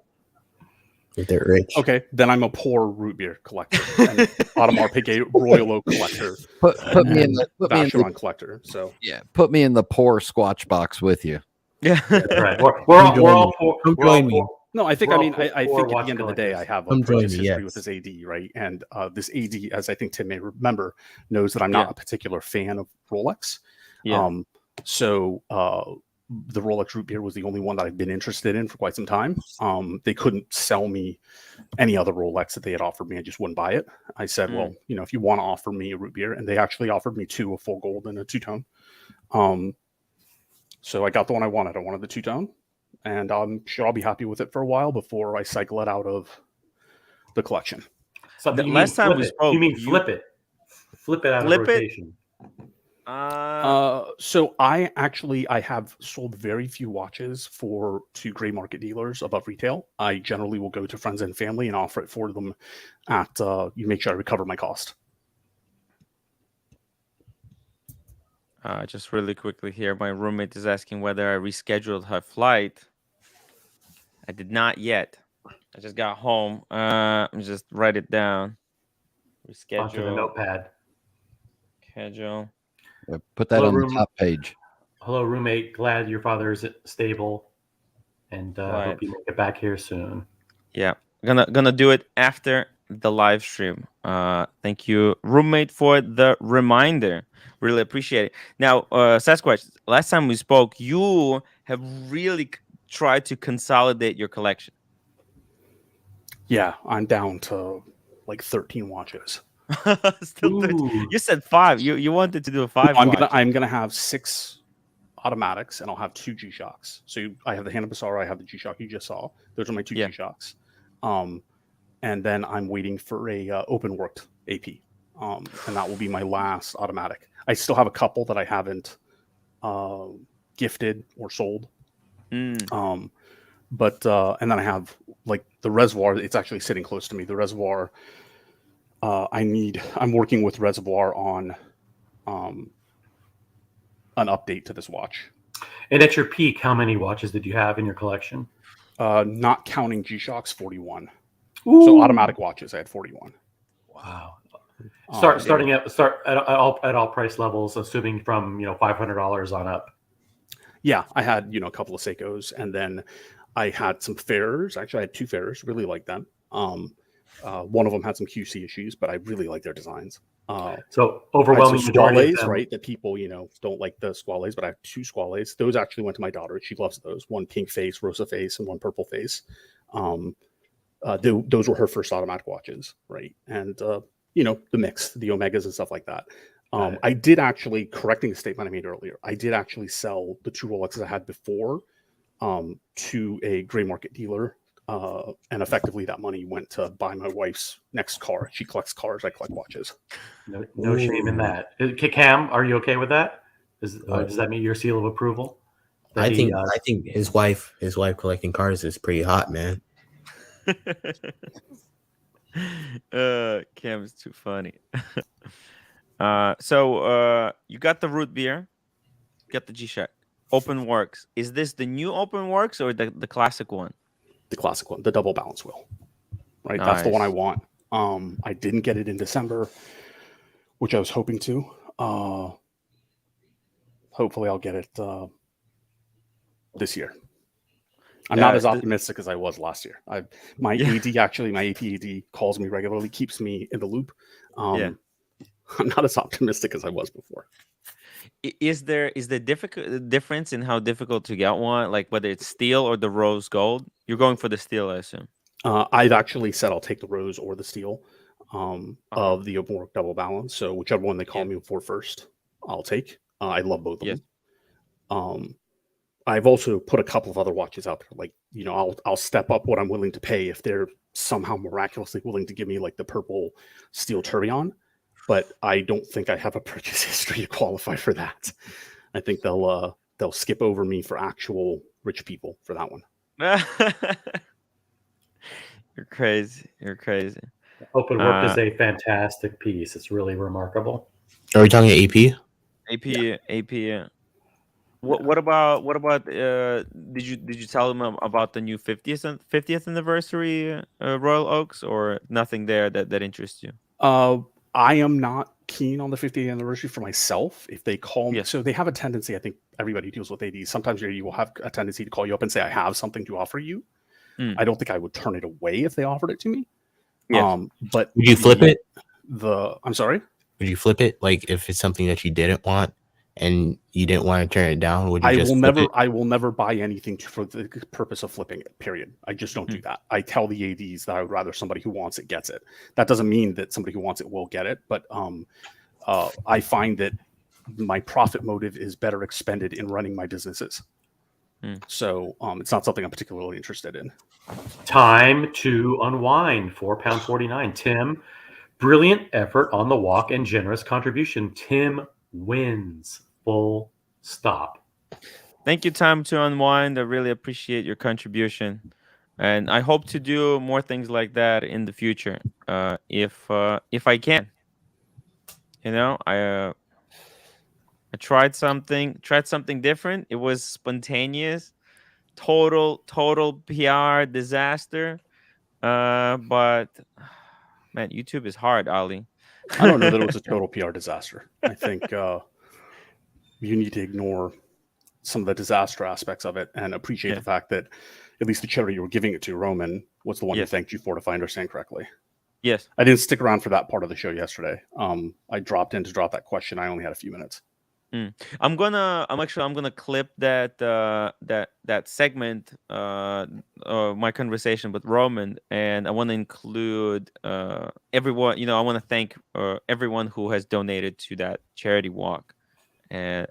If they're rich. Okay, then I'm a poor root beer collector, and Audemars Piguet Royal Oak collector, Put me in the Vacheron collector. So put me in the poor Squatch box with you. Yeah, right. We're all poor. No, I think I think at the end of the day, I have a previous history with this AD, right? And this AD, as I think Tim may remember, knows that I'm not a particular fan of Rolex. Yeah. So the Rolex Root Beer was the only one that I've been interested in for quite some time. They couldn't sell me any other Rolex that they had offered me. I just wouldn't buy it. I said, well, if you want to offer me a root beer, and they actually offered me 2, a full gold and a 2-tone. So I got the one I wanted. I wanted the 2-tone, and I'm sure I'll be happy with it for a while before I cycle it out of the collection. So the last time we spoke, you mean flip it out of rotation. So I have sold very few watches to gray market dealers above retail. I generally will go to friends and family and offer it for them at you make sure I recover my cost. Just really quickly here, my roommate is asking whether I rescheduled her flight. I did not yet. I just got home. Let me just write it down. Reschedule. Onto the notepad. Schedule. Put that Hello, on the top page. Hello, roommate. Glad your father is stable, and Right. hope you make it back here soon. Yeah, gonna do it after the live stream. Thank you, roommate, for the reminder. Really appreciate it. Now, Sasquatch, last time we spoke, you have really tried to consolidate your collection. Yeah, I'm down to like 13 watches. Still 13. You said 5. You wanted to do a 5. I'm gonna have 6 automatics, and I'll have 2 G-Shocks. So I have the Hannah Basara, I have the G-Shock you just saw. Those are my 2 G-Shocks. And then I'm waiting for a open worked AP, and that will be my last automatic. I still have a couple that I haven't gifted or sold. But and then I have like the reservoir. It's actually sitting close to me. The reservoir. I'm working with Reservoir on an update to this watch. And at your peak, how many watches did you have in your collection? Not counting G-Shocks, 41. Ooh. So automatic watches, I had 41. Wow. Starting at all price levels, assuming from $500 on up. Yeah, I had a couple of Seikos, and then I had some Ferrers. Actually, I had 2 Ferrers. Really like them. One of them had some QC issues, but I really like their designs. So overwhelming majority of them. Right? That people don't like the Squales, but I have 2 Squales. Those actually went to my daughter. She loves those. One pink face, rosa face, and one purple face. Those were her first automatic watches, right? And the mix, the Omegas and stuff like that. I did actually, correcting a statement I made earlier, I did actually sell the 2 Rolexes I had before to a gray market dealer. And effectively that money went to buy my wife's next car. She collects cars. I collect watches. No shame in that. Cam, are you okay with that? Does that meet your seal of approval? I think his wife collecting cars is pretty hot, man. Cam is too funny. So you got the root beer, got the G-Shock. Open Works. Is this the new Open Works or the classic one? The classic one, the double balance wheel. Right, Nice. That's the one I want. I didn't get it in December, which I was hoping to. Hopefully, I'll get it this year. I'm not as optimistic as I was last year. My AP AD calls me regularly, keeps me in the loop. I'm not as optimistic as I was before. Is there difference in how difficult to get one, like whether it's steel or the rose gold? You're going for the steel, I assume. I've actually said I'll take the rose or the steel of the open work double balance. So whichever one they call me for first, I'll take. I love both of them. I've also put a couple of other watches out there. Like, I'll step up what I'm willing to pay if they're somehow miraculously willing to give me like the purple steel Turion. But I don't think I have a purchase history to qualify for that. I think they'll skip over me for actual rich people for that one. You're crazy. Open Work is a fantastic piece. It's really remarkable. Are we talking AP? AP. Yeah. What about? Did you tell them about the new 50th anniversary Royal Oaks, or nothing there that interests you? I am not keen on the 50th anniversary for myself. If they call me, so they have a tendency, I think everybody deals with ADs. Sometimes you will have a tendency to call you up and say, I have something to offer you. I don't think I would turn it away if they offered it to me. But would you flip it? I'm sorry? Would you flip it? Like if it's something that you didn't want and you didn't want to turn it down, would you I will never buy anything for the purpose of flipping it, period. I just don't do that. I tell the ADs that I would rather somebody who wants it gets it. That doesn't mean that somebody who wants it will get it, but I find that my profit motive is better expended in running my businesses. So it's not something I'm particularly interested in. Time to unwind. £4.49. Tim, brilliant effort on the walk and generous contribution. Tim wins. Full stop. Thank you, Time to Unwind. I really appreciate your contribution, and I hope to do more things like that in the future, if I can. I tried something different. It was spontaneous, total PR disaster. But man, YouTube is hard, Ali. I don't know that it was a total PR disaster. I think you need to ignore some of the disaster aspects of it and appreciate the fact that at least the charity you were giving it to, Roman, was the one who thanked you for, if I understand correctly. Yes. I didn't stick around for that part of the show yesterday. I dropped in to drop that question. I only had a few minutes. I'm gonna clip that segment, my conversation with Roman, and I want to include everyone. I want to thank everyone who has donated to that charity walk, and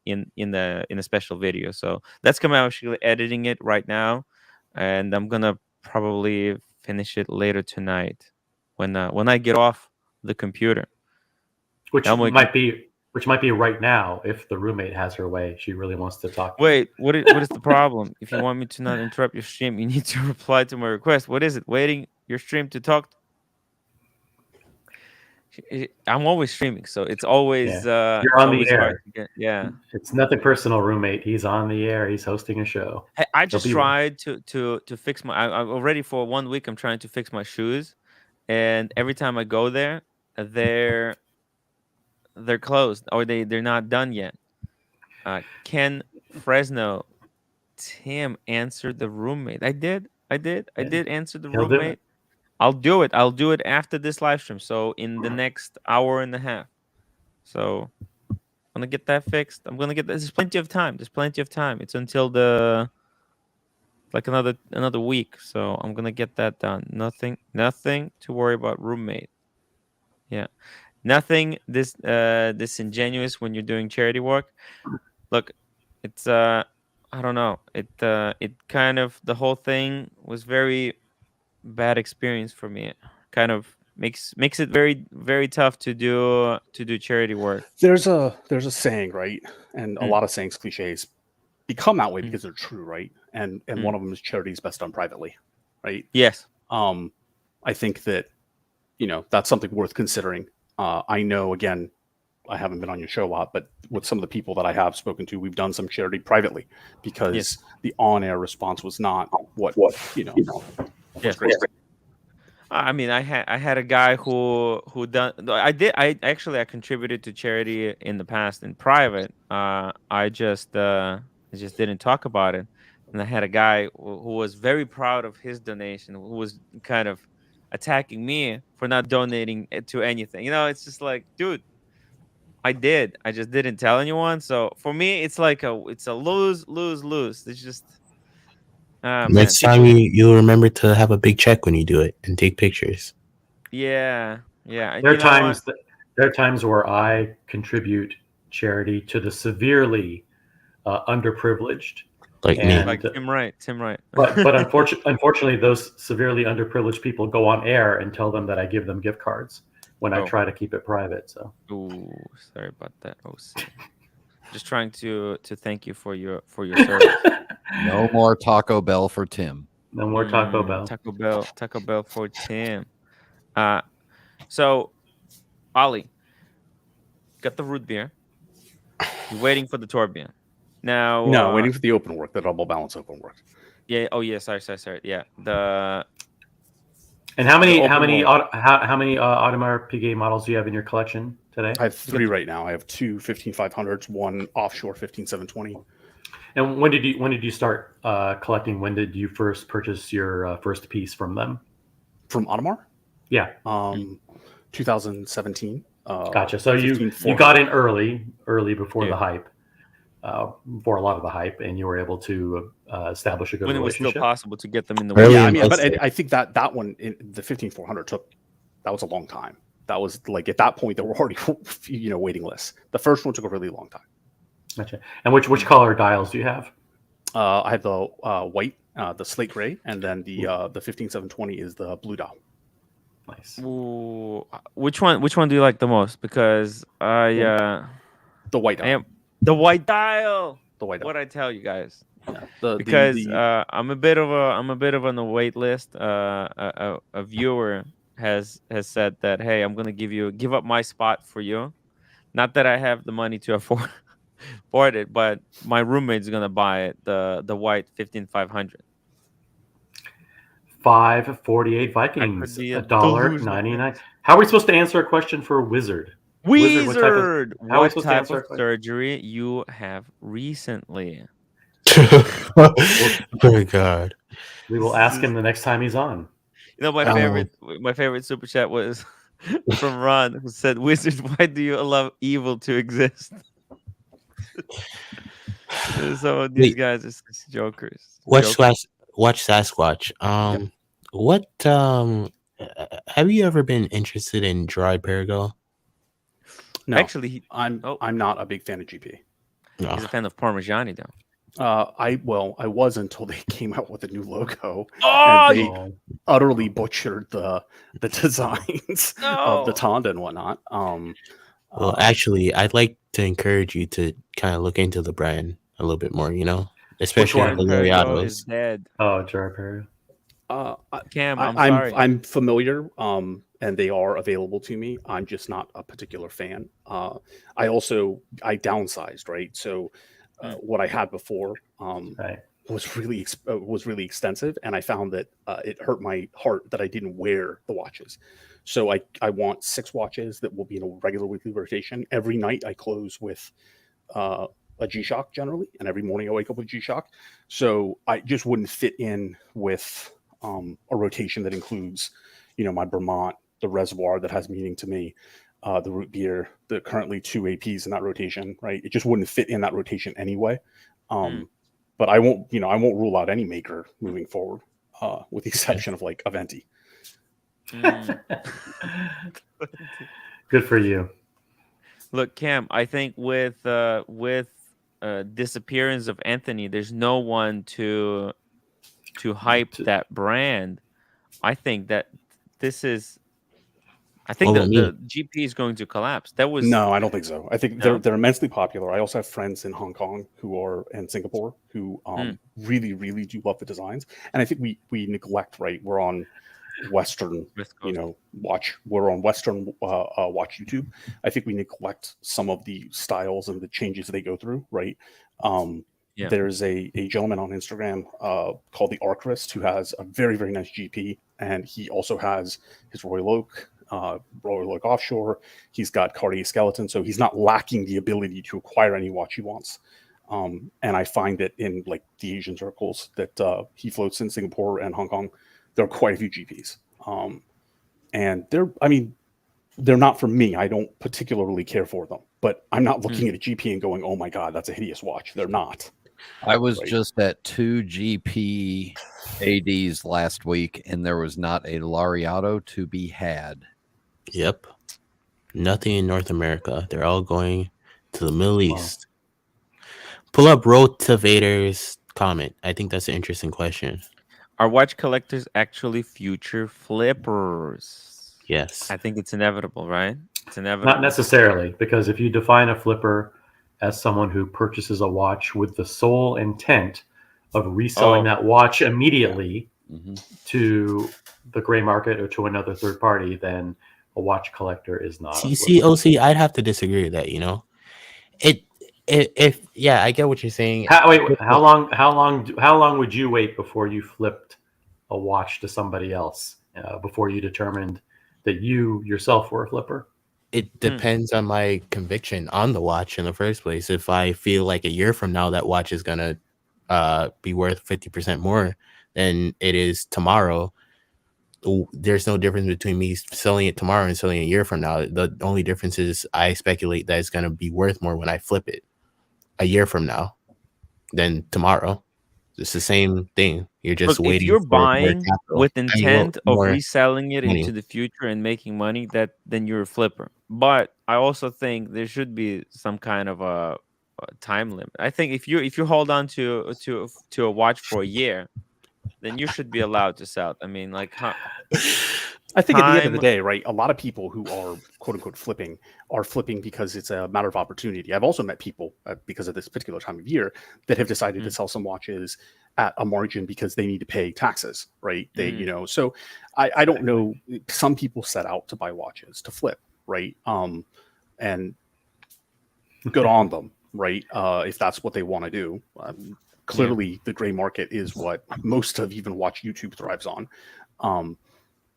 in a special video. So that's coming. I'm actually editing it right now, and I'm gonna probably finish it later tonight when I get off the computer. Which might be right now if the roommate has her way. She really wants to talk. Wait, what is the problem? If you want me to not interrupt your stream, you need to reply to my request. What is it? Waiting your stream to talk? I'm always streaming, so it's always you're on the air. Yeah, it's nothing personal, roommate. He's on the air. He's hosting a show. I just tried to fix my. I'm already for 1 week. I'm trying to fix my shoes, and every time I go there, they're closed or they're not done yet. Ken Fresno, Tim answered the roommate. I did answer the roommate. I'll do it after this live stream. So in the next hour and a half. So I'm gonna get that fixed. There's plenty of time. It's until another week. So I'm gonna get that done. Nothing to worry about, roommate. Yeah. Nothing disingenuous when you're doing charity work. Look, it's I don't know. It kind of, the whole thing was very bad experience for me. It kind of makes it very, very tough to do charity work. There's a saying, right? And a lot of sayings, cliches, become that way because they're true, right? And one of them is charity is best done privately, right? Yes. I think that that's something worth considering. I know, again, I haven't been on your show a lot, but with some of the people that I have spoken to, we've done some charity privately because the on-air response was not what. Yes. I mean, I had a guy who done. I contributed to charity in the past in private. I just didn't talk about it, and I had a guy who was very proud of his donation, who was kind of attacking me for not donating to anything. It's just like, dude, I just didn't tell anyone. So for me, it's like it's a lose. It's just next time you'll remember to have a big check when you do it and take pictures. Yeah. There are times where I contribute charity to the severely underprivileged. Like me. Like Tim Wright. But unfortunately, those severely underprivileged people go on air and tell them that I give them gift cards when I try to keep it private. So. Ooh, sorry about that. Just trying to thank you for your service. No more Taco Bell for Tim. No more Taco Bell. Taco Bell for Tim. So, Ali, got the root beer. You're waiting for the Torbjorn. Now, no, waiting for the open work, the double balance open work. Yeah. Oh, yeah. Sorry. Yeah. And how many Audemars Piguet models do you have in your collection today? I have 3 right now. I have 2 15500s, 1 offshore 15720. And when did you start collecting? When did you first purchase your first piece from them? From Audemars? Yeah. 2017. Gotcha. So you got in early before the hype. For a lot of the hype, and you were able to establish a good relationship. When it was still possible to get them in the way. Yeah, I mean, but I think that one, the 15400 that was a long time. That was like, at that point, there were already waiting lists. The first one took a really long time. Gotcha. And which color dials do you have? I have the white, the slate gray, and then the 15720 is the blue dial. Nice. Ooh, which one do you like the most? Because The white dial. The white dial. The white dial. What I tell you guys. Yeah. Because I'm a bit of on the wait list. A viewer has said that, hey, I'm gonna give up my spot for you. Not that I have the money to afford it, but my roommate's gonna buy it. The white 15500. 548 Vikings, be a $1.99. How are we supposed to answer a question for Wizard? Wizard, what what type type of surgery you have recently? Oh my god. We will ask him the next time he's on. You know, my favorite super chat was from Ron, who said, "Wizard, why do you allow evil to exist?" Some of these guys are just jokers. Watch Sasquatch. What have you ever been interested in dry Perigo? No, actually, I'm not a big fan of GP. No. He's a fan of Parmigiani, though. I was until they came out with a new logo. Oh, and they utterly butchered the designs of the Tonda and whatnot. Well, actually, I'd like to encourage you to kind of look into the brand a little bit more. Especially the Lariatos. Is dead. Oh, Dry Perigo. Cam, I'm sorry. I'm familiar, and they are available to me. I'm just not a particular fan. I downsized, right? So what I had before was really extensive, and I found that it hurt my heart that I didn't wear the watches. So I want 6 watches that will be in a regular weekly rotation. Every night I close with a G-Shock generally, and every morning I wake up with G-Shock. So I just wouldn't fit in with a rotation that includes, my Vermont, the Reservoir that has meaning to me, the Root Beer, the currently 2 APs in that rotation, right? It just wouldn't fit in that rotation anyway. But I won't rule out any maker moving forward, with the exception of like Aventi. Good for you. Look, Cam, I think with disappearance of Anthony, there's no one to hype that brand. I think that this is. I think the GP is going to collapse. No, I don't think so. I think they're immensely popular. I also have friends in Hong Kong and Singapore who really, really do love the designs. And I think we neglect, right? We're on Western, watch. We're on Western watch YouTube. I think we neglect some of the styles and the changes they go through, right? There's a gentleman on Instagram called the Archivist who has a very, very nice GP, and he also has his Royal Oak Offshore. He's got Cartier Skeleton, so he's not lacking the ability to acquire any watch he wants. And I find that in like the Asian circles that he floats in Singapore and Hong Kong, there are quite a few GPs. And they're not for me. I don't particularly care for them, but I'm not looking at a GP and going, oh my God, that's a hideous watch. They're not. I was just at 2 GP ADs last week, and there was not a Lariato to be had. Yep. Nothing in North America. They're all going to the Middle East. Pull up Rotivator's comment. I think that's an interesting question. Are watch collectors actually future flippers? Yes. I think it's inevitable, right? It's inevitable. Not necessarily, because if you define a flipper as someone who purchases a watch with the sole intent of reselling that watch immediately to the gray market or to another third party, then a watch collector is not. OC, I'd have to disagree with that. I get what you're saying. How long would you wait before you flipped a watch to somebody else before you determined that you yourself were a flipper? It depends on my conviction on the watch in the first place. If I feel like a year from now that watch is gonna be worth 50% more than it is tomorrow, there's no difference between me selling it tomorrow and selling it a year from now. The only difference is I speculate that it's gonna be worth more when I flip it a year from now than tomorrow. It's the same thing. You're just waiting. If you're buying with intent of reselling it into the future and making money, then you're a flipper. But I also think there should be some kind of a time limit. I think if you hold on to a watch for a year, then you should be allowed to sell it. I mean, like, I I think at the end of the Time- day, right, a lot of people who are quote unquote flipping are flipping because it's a matter of opportunity. I've also met people because of this particular time of year that have decided to sell some watches at a margin because they need to pay taxes, right? They, you know, so I don't know. Some people set out to buy watches to flip, right? And good on them, right? If that's what they want to do. Clearly, the gray market is what most of even watch YouTube thrives on.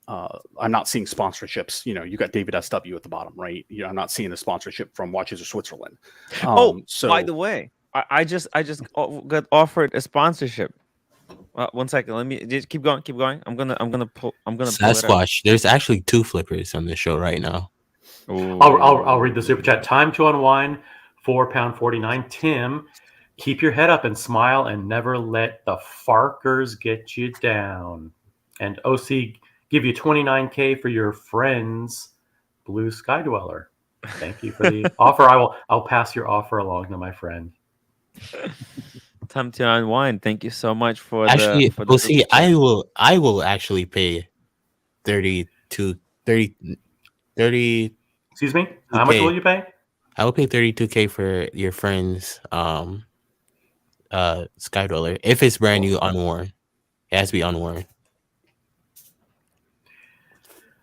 I'm not seeing sponsorships. You know, you got David SW at the bottom, right? You know, I'm not seeing a sponsorship from Watches of Switzerland. So by the way, I just got offered a sponsorship. One second, let me just keep going. I'm gonna pull it up. Sasquatch. There's actually 2 flippers on the show right now. I'll read the super chat. Time to unwind. £4.49. Tim, keep your head up and smile and never let the farkers get you down. And OC, give you 29K for your friends, Blue Sky Dweller. Thank you for the offer. I'll pass your offer along to my friend. Time to unwind. Thank you so much for Actually, the we'll see. I will actually pay 30. Excuse me? How much will you pay? I will pay 32K for your friend's Skydweller if it's brand new unworn. It has to be unworn.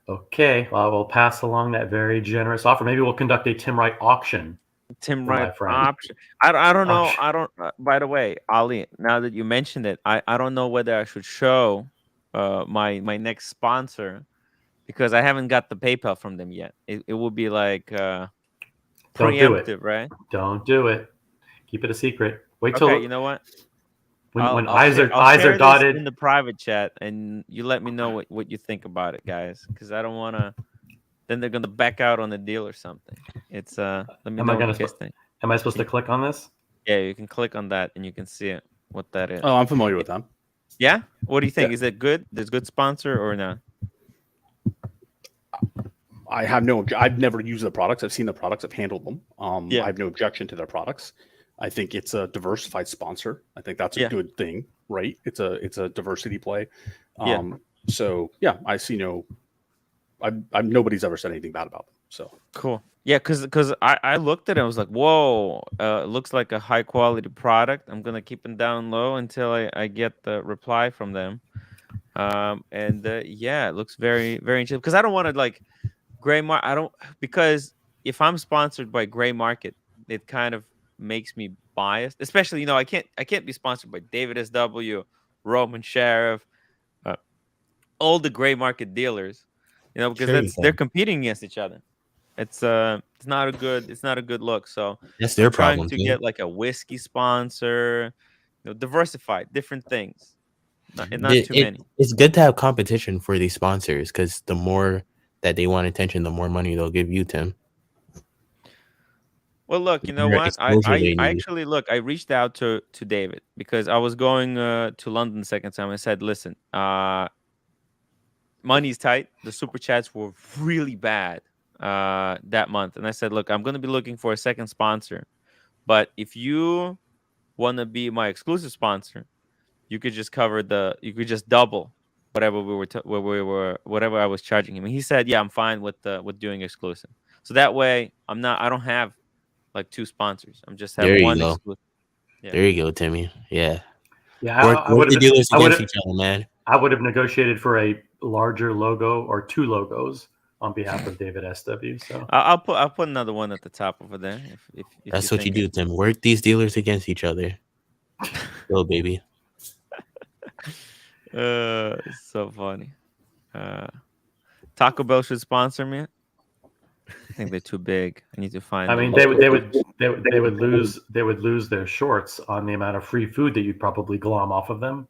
Okay, well, I will pass along that very generous offer. Maybe we'll conduct a Tim Wright auction. Tim for my Wright friend. option. I don't know. Option. I don't. By the way, Ali, now that you mentioned it, I don't know whether I should show my next sponsor because I haven't got the PayPal from them yet. It will be like Don't do it. preemptive, right? Don't do it. Keep it a secret. Wait till Okay, you know what? when I'll eyes share are this dotted. in the private chat, and you let me know what you think about it, guys, because I don't want to. Then they're gonna back out on the deal or something. It's let me know what you guys think. Am I supposed to click on this? Yeah, you can click on that and you can see it. What that is. Oh, I'm familiar with them. Yeah. What do you think? Is it good? There's good sponsor or not? I have no. I've never used the products. I've seen the products. I've handled them. Yeah. I have no objection to their products. I think it's a diversified sponsor. I think that's a good thing, right? It's a diversity play. So yeah, I see no. I'm nobody's ever said anything bad about them. So cool. Yeah, because I looked at it, I was like, whoa, it looks like a high quality product. I'm gonna keep it down low until I get the reply from them. Yeah, it looks very, very interesting. Because I don't want to like gray market. Because if I'm sponsored by gray market, it kind of makes me biased. Especially, you know, I can't be sponsored by David SW, Roman Sheriff, all the gray market dealers. You know, because they're competing against each other. It's not a good look. So that's their trying problem to get like a whiskey sponsor, you know, diversify different things. Not too many. It's good to have competition for these sponsors because the more that they want attention, the more money they'll give you, Tim. Well, look, you know what? I actually I reached out to David because I was going to London the second time. I said, listen, money's tight. The super chats were really bad that month, and I said, look, I'm going to be looking for a second sponsor, but if you want to be my exclusive sponsor, you could just double whatever whatever I was charging him. And he said, yeah, I'm fine with doing exclusive. So that way I don't have like 2 sponsors. I'm just having one exclusive. Yeah. There you go, Timmy. Yeah. Yeah, Work the dealers against each other, man. I would have negotiated for a larger logo or 2 logos on behalf of David SW. So I'll put another one at the top over there. If that's what you do, Tim. Work these dealers against each other. Go, baby. It's so funny. Taco Bell should sponsor me. I think they're too big. I need to find. I mean, they would lose their shorts on the amount of free food that you'd probably glom off of them.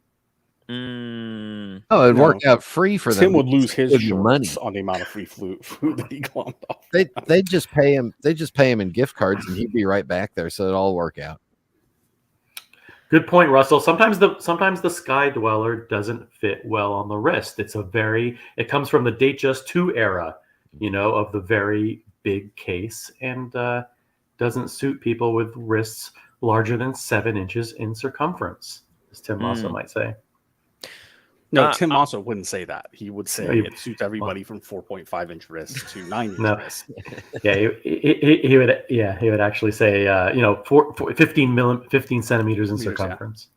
Oh, it'd work out free for them. Tim would lose his shorts money on the amount of free food that he glommed off. They just pay him. They just pay him in gift cards, and he'd be right back there. So it'd all work out. Good point, Russell. Sometimes the Sky Dweller doesn't fit well on the wrist. It comes from the Datejust 2 era, you know, of the very big case, and doesn't suit people with wrists larger than 7 inches in circumference, as Tim also might say. No, Tim also wouldn't say that. He would say No, it suits everybody from 4.5-inch wrists to 9-inch No. wrists. Yeah, he would. Yeah, he would actually say, 15 centimeters in Meters, yeah. circumference.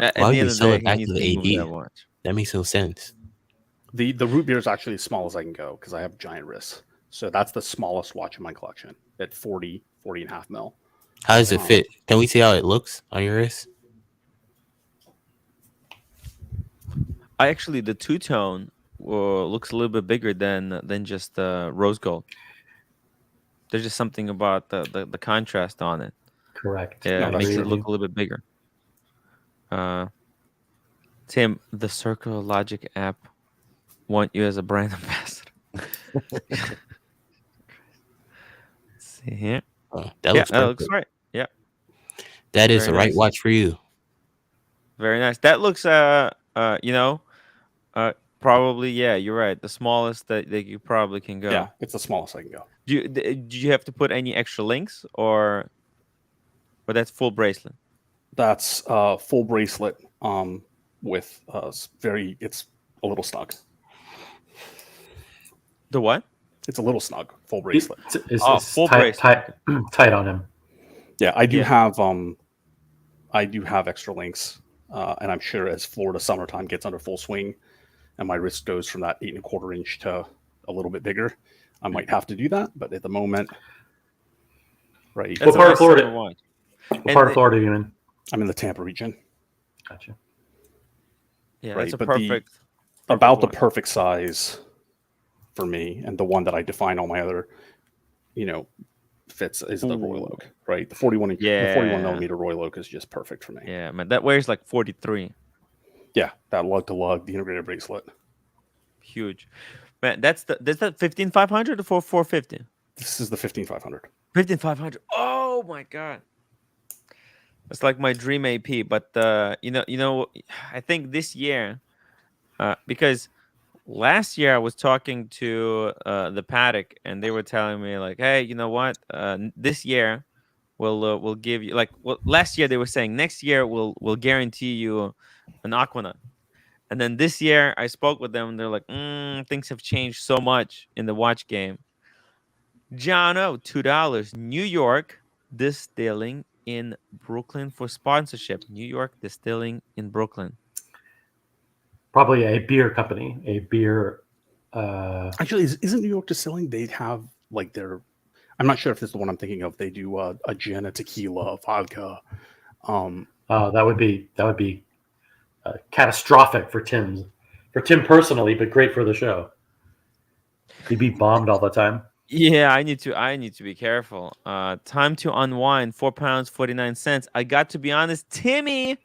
At Why would the you end of the sell day, it he back needs to to the move AP? that watch. That makes no sense. The root beer is actually as small as I can go because I have giant wrists. So that's the smallest watch in my collection at 40 and a half mil. How does it fit? Can we see how it looks on your wrist? The two-tone looks a little bit bigger than just rose gold. There's just something about the contrast on it. Correct. Yeah, No, it makes true. it look a little bit bigger. Tim, the Circle Logic app want you as a brand ambassador. Let's see here. That Yeah, looks that looks perfect. right. Yeah, That is Very the right nice. watch for you. very nice. That looks probably, yeah, you're right. The smallest that you probably can go. Yeah, it's the smallest I can go. Do you have to put any extra links or that's full bracelet? That's full bracelet with it's a little snug. The what? It's a little snug, full bracelet. It's Full tight, bracelet. tight on him. Yeah, I do Yeah. have extra links, and I'm sure as Florida summertime gets under full swing, and my wrist goes from that 8.25 inch to a little bit bigger, I might have to do that. But at the moment, right, What part of Florida? summer watch. What And part of Florida are you in? I'm in the Tampa region, Gotcha. Yeah, right, it's a but perfect. about the watch. perfect size for me, and the one that I define all my other, fits is the Royal Oak, right? The 41 millimeter Royal Oak is just perfect for me. Yeah, man, that weighs like 43. Yeah, that lug to lug, the integrated bracelet. Huge, man. That's that 15,500 or 450. This is the 15,500. 15,500. Oh my god, it's like my dream AP. But I think this year, because last year I was talking to the paddock, and they were telling me like, hey, you know what? This year we'll give you last year they were saying next year we'll guarantee you an Aquanaut. And then this year I spoke with them and they're like, things have changed so much in the watch game. Jono, $2. New York Distilling in Brooklyn for sponsorship. New York Distilling in Brooklyn. Probably a beer company. A beer. Actually, isn't New York Distilling? They have like their. I'm not sure if this is the one I'm thinking of. They do a gin, a tequila, a vodka. That would be catastrophic for Tim personally, but great for the show. He'd be bombed all the time. Yeah, I need to be careful. Time to unwind. £4, 49 cents. I got to be honest, Timmy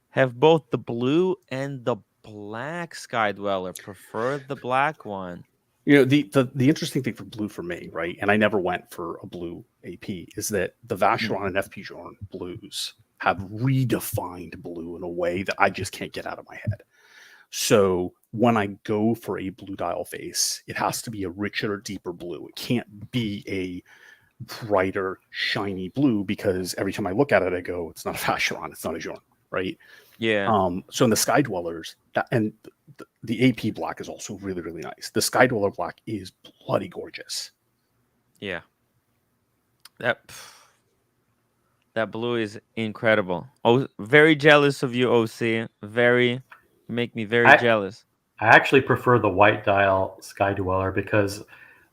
have both the blue and the black Sky Dweller. Prefer the black one. The interesting thing for blue for me, right? And I never went for a blue AP, is that the Vacheron and FP Journe blues have redefined blue in a way that I just can't get out of my head. So when I go for a blue dial face, it has to be a richer, deeper blue. It can't be a brighter, shiny blue, because every time I look at it, I go, it's not a Vacheron, it's not a Journe, right? Yeah. So in the Sky Dwellers, the AP black is also really, really nice. The Sky Dweller black is bloody gorgeous. Yeah. That blue is incredible. Oh, very jealous of you, OC. You make me very jealous. I actually prefer the white dial Sky Dweller because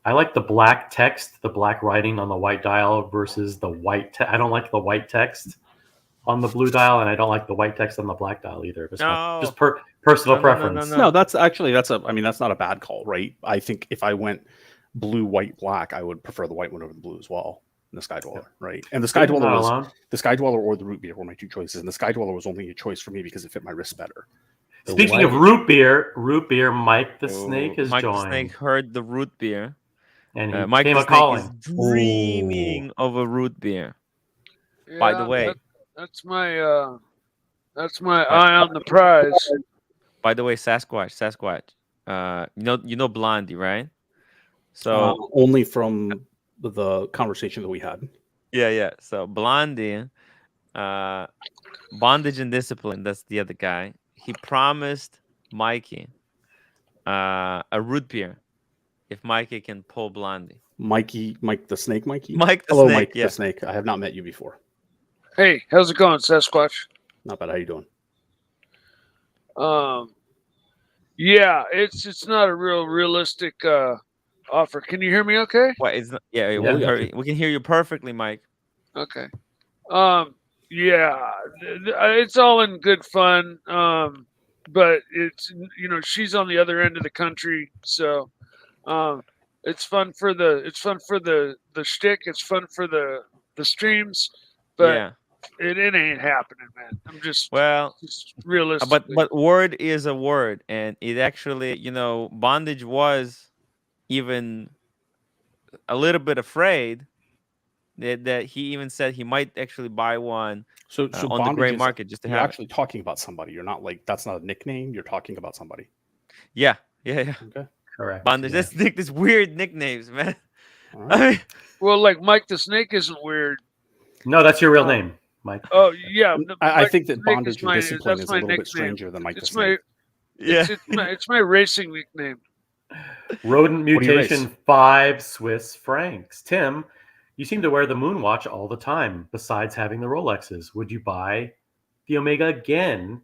I like the black text, the black writing on the white dial versus the white. I don't like the white text on the blue dial, and I don't like the white text on the black dial either. Just personal preference. No, that's not a bad call, right? I think if I went blue, white, black, I would prefer the white one over the blue as well. In the Sky Dweller, right? And the Sky Dweller or the Root Beer were my two choices, and the Sky Dweller was only a choice for me because it fit my wrist better. Speaking of root beer, Mike the Snake has Mike joined. the Snake heard the root beer, and he Mike came the a calling. Snake is dreaming of a root beer. Yeah, By the way, that's my eye on the prize. By the way, Sasquatch. You know Blondie, right? So only from the conversation that we had. Yeah. So Blondie, Bondage and Discipline. That's the other guy. he promised Mikey a root beer if Mikey can pull Blondie. Mike the Snake, Mikey. Mike the Hello, Snake, Mike yeah. the Snake. I have not met you before. Hey, how's it going, Sasquatch? Not bad. How you doing? Yeah, it's not a realistic offer. Can you hear me okay? What is not, yeah, Yeah. we can hear you perfectly, Mike. Okay. Yeah, it's all in good fun. But it's, you know, she's on the other end of the country, so it's fun for the shtick. It's fun for the streams, but Yeah. it ain't happening, man. I'm just realistic. But word is a word, and it actually, you know, Bondage was even a little bit afraid that he even said he might actually buy one So on the Bondage gray is- market just to You're have actually talking about somebody. You're not like, that's not a nickname. You're talking about somebody. Yeah. Okay. Correct. Bondage. yeah. That's this weird nicknames, man. All I right. mean, Well, like Mike the Snake isn't weird. No, that's your real name, Mike. Oh yeah, I Mike think the that Snake Bondage is and my- Discipline that's is a my little bit nickname. stranger than Mike the It's Snake. my it's my racing nickname. Rodent What do you mutation race? 5 Swiss francs. Tim, you seem to wear the moon watch all the time, besides having the Rolexes. Would you buy the Omega again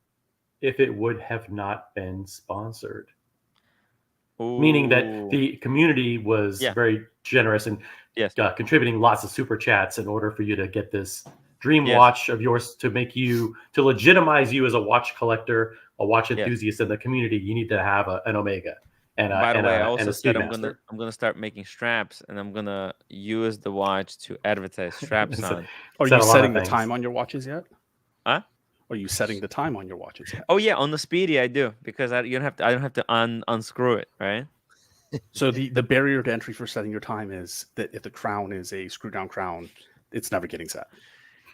if it would have not been sponsored? Meaning that ooh. the community was Yeah. very generous and Yes. contributing lots of super chats in order for you to get this dream Yes. watch of yours to legitimize you as a watch collector, a watch Yes. enthusiast in the community. You need to have an Omega. And By the way, I and also a said I'm Speedmaster. gonna start making straps, and I'm gonna use the watch to advertise straps So- on. Are Said you a lot of setting the things. time on your watches yet? Huh? Are you setting the time on your watches yet? Oh yeah, on the Speedy I do, because I don't have to unscrew it, right? So the barrier to entry for setting your time is that if the crown is a screw down crown, it's never getting set.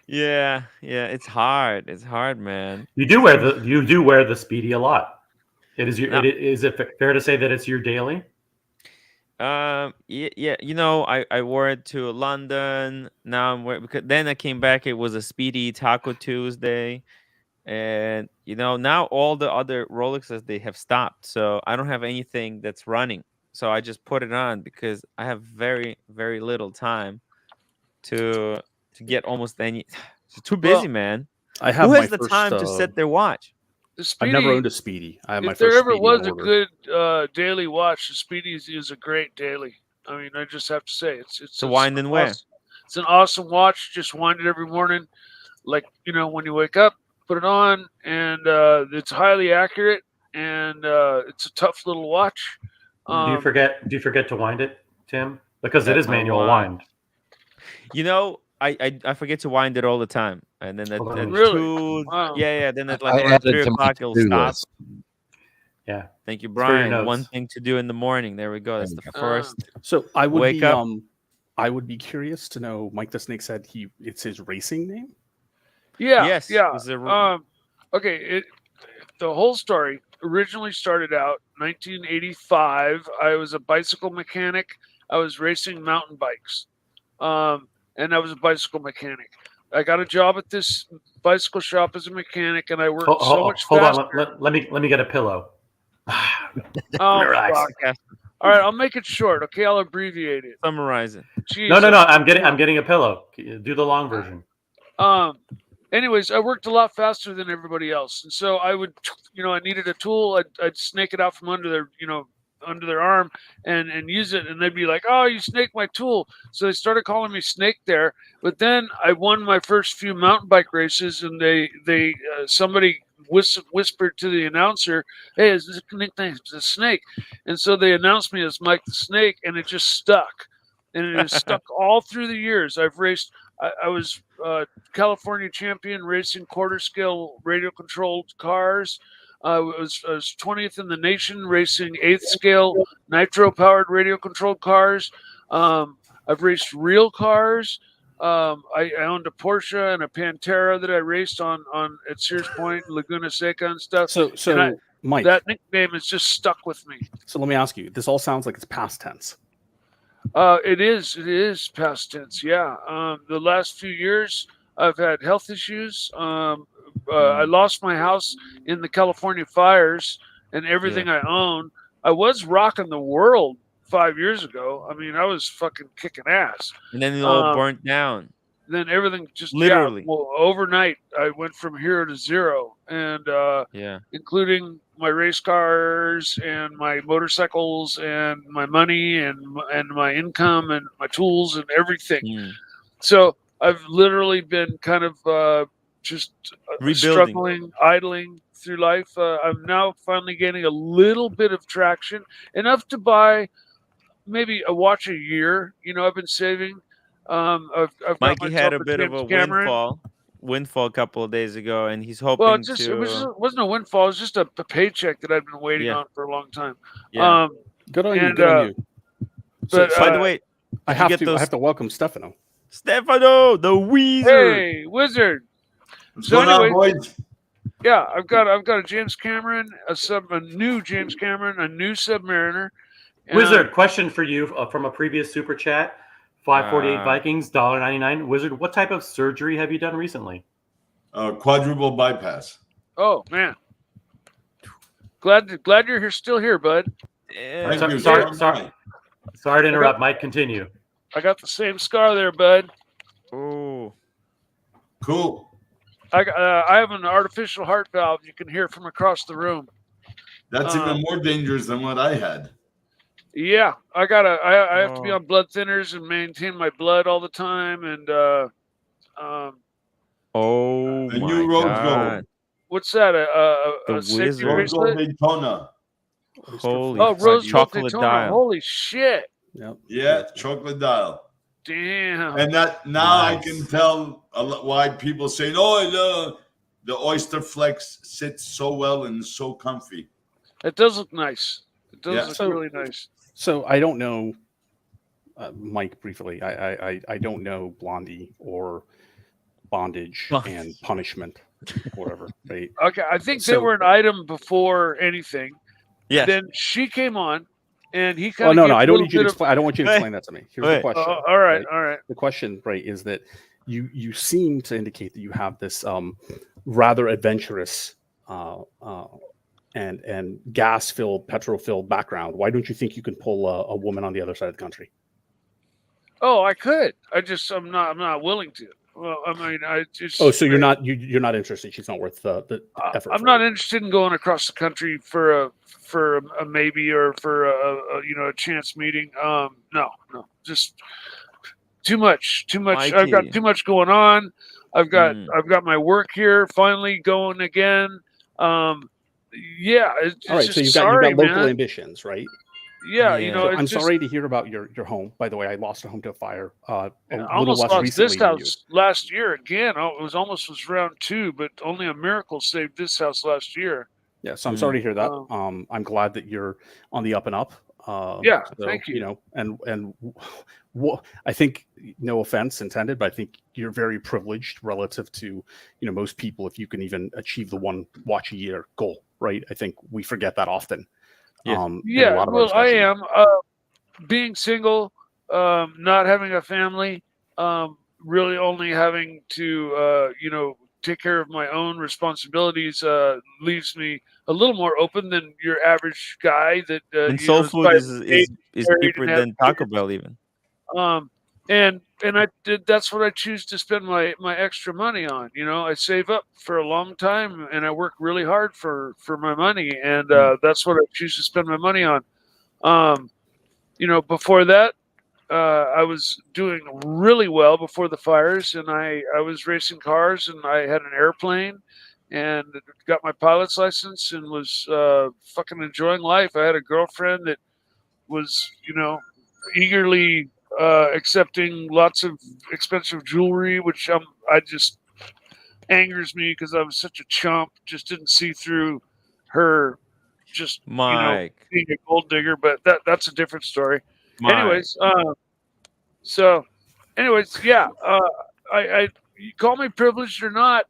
Yeah, it's hard. It's hard, man. You do wear the Speedy a lot. It is your. No. Is it fair to say that it's your daily? Yeah, you know, I wore it to London. Now I'm wearing, because then I came back. It was a Speedy Taco Tuesday, and you know, now all the other Rolexes, they have stopped, so I don't have anything that's running. So I just put it on because I have very, very little time to get almost any. It's too busy, Well, man. I have Who my has the first, time to set their watch? The I've Speedy, never owned a Speedy. I have my if first there ever Speedy was on a order. good daily watch, the Speedy is a great daily. I mean, I just have to say it's To wind and wear. awesome. It's an awesome watch. Just wind it every morning, like, you know, when you wake up, put it on, and it's highly accurate, and it's a tough little watch. Do you forget to wind it, Tim? Because it That's is my manual watch. wind. You know, I forget to wind it all the time, and then Hold on, let me Really? two, Wow. yeah, then at I like around added 3 to my o'clock it'll to-do stop. list. Yeah. Thank you, for your Brian. notes. One thing to do in the morning. There we go. That's the first. So I would Wake be up. I would be curious to know. Mike the Snake said it's his racing name. Yeah, Yes, yeah. it was a- Okay, the whole story originally started out 1985. I was a bicycle mechanic. I was racing mountain bikes, and I was a bicycle mechanic. I got a job at this bicycle shop as a mechanic, and I worked so much Hold faster. on. Let me get a pillow. Oh, Relax. fuck. All right, I'll make it short. Okay, I'll abbreviate it. Summarize it. Jeez, No. I'm getting a pillow. Do the long version. Anyways, I worked a lot faster than everybody else, and so I would, you know, I needed a tool. I'd snake it out from under their, you know, under their arm and use it, and they'd be like, "Oh, you snaked my tool." So they started calling me Snake there. But then I won my first few mountain bike races, and somebody whispered to the announcer, "Hey, is this nickname the Snake?" And so they announced me as Mike the Snake, and it just stuck, and it has stuck all through the years. I've raced. I was California champion racing quarter scale radio controlled cars. I was 20th in the nation racing 8th scale nitro powered radio controlled cars. I've raced real cars. I owned a Porsche and a Pantera that I raced on at Sears Point, Laguna Seca, and stuff. So Mike, that nickname has just stuck with me. so let me ask you. This all sounds like it's past tense. It is past tense. Yeah. The last few years, I've had health issues. I lost my house in the California fires and everything I own. I was rocking the world 5 years ago. I mean, I was fucking kicking ass. And then it all burnt down. Then everything just Literally. well, overnight I went from hero to zero, and including my race cars and my motorcycles and my money and my income and my tools and everything. So I've literally been kind of just struggling, idling through life. I'm now finally getting a little bit of traction, enough to buy maybe a watch a year. You know, I've been saving. I've Mikey had a bit of a windfall a couple of days ago, and he's hoping it wasn't a windfall. It was just a paycheck that I've been waiting on for a long time. Yeah. Good on you. Good on you. But by the way, I have to welcome Stefano. Stefano, the Wizard. Hey, Wizard. What's going on, boys? Yeah, I've got a James Cameron, a new James Cameron, a new Submariner. Wizard, question for you from a previous super chat. 548 Vikings, $1.99. Wizard, what type of surgery have you done recently? Quadruple bypass. Oh man, glad you're still here, bud. Sorry to interrupt. Mike, continue. I got the same scar there, bud. Oh, cool. I have an artificial heart valve. You can hear from across the room. That's even more dangerous than what I had. Yeah, I have to be on blood thinners and maintain my blood all the time. And new Rose Gold. What's that? A safety bracelet? Daytona. Holy! Rose chocolate Daytona. dial. Holy shit! Yep. Yeah, chocolate dial. Damn. And that now I can tell why people say, "Oh, the Oyster Flex sits so well and is so comfy." It does look nice. It does look really nice. So I don't know, Mike. Briefly, I don't know Blondie or bondage and punishment, whatever. Right? Okay, I think they were an item before anything. Yeah. Then she came on, and he kind of. Oh no! I don't need you to explain. I don't want you to explain that to me. Here's the question. All right. The question, right, is that you seem to indicate that you have this rather adventurous and gas-filled, petrol-filled background. Why don't you think you can pull a woman on the other side of the country? Oh, I could. I'm not willing to. Well, I mean, I just. Oh, so you're not interested. She's not worth the effort. I'm not interested in going across the country for a maybe or for a chance meeting. No, just too much. Mikey. I've got too much going on. I've got my work here finally going again. Yeah. All right. So you've got local ambitions, right? Yeah. So I'm sorry to hear about your home. By the way, I lost a home to a fire. I almost lost this house last year again. It was almost round 2, but only a miracle saved this house last year. Yeah. So I'm sorry to hear that. I'm glad that you're on the up and up. Thank you. You know, and I think, no offense intended, but I think you're very privileged relative to most people. If you can even achieve the one watch a year goal, right? I think we forget that often. Well, I am being single, not having a family, really only having to take care of my own responsibilities leaves me a little more open than your average guy. That and soul food is cheaper than Taco Bell even. And I did. That's what I choose to spend my extra money on. I save up for a long time, and I work really hard for my money, and that's what I choose to spend my money on. Before that, I was doing really well before the fires, and I was racing cars, and I had an airplane, and got my pilot's license, and was fucking enjoying life. I had a girlfriend that was, eagerly accepting lots of expensive jewelry, which I just angers me because I was such a chump. Just didn't see through her, just being a gold digger. But that's a different story. Anyways, yeah. I you call me privileged or not,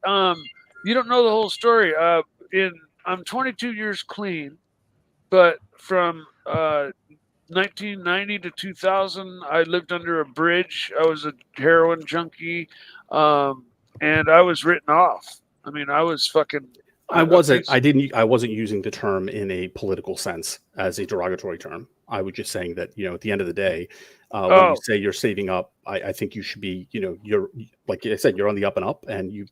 you don't know the whole story. I'm 22 years clean, but from 1990 to 2000, I lived under a bridge. I was a heroin junkie, and I was written off. I mean, I was fucking. I wasn't using the term in a political sense as a derogatory term. I was just saying that, at the end of the day, when you say you're saving up, I think you should be, you're, like I said, you're on the up and up, and you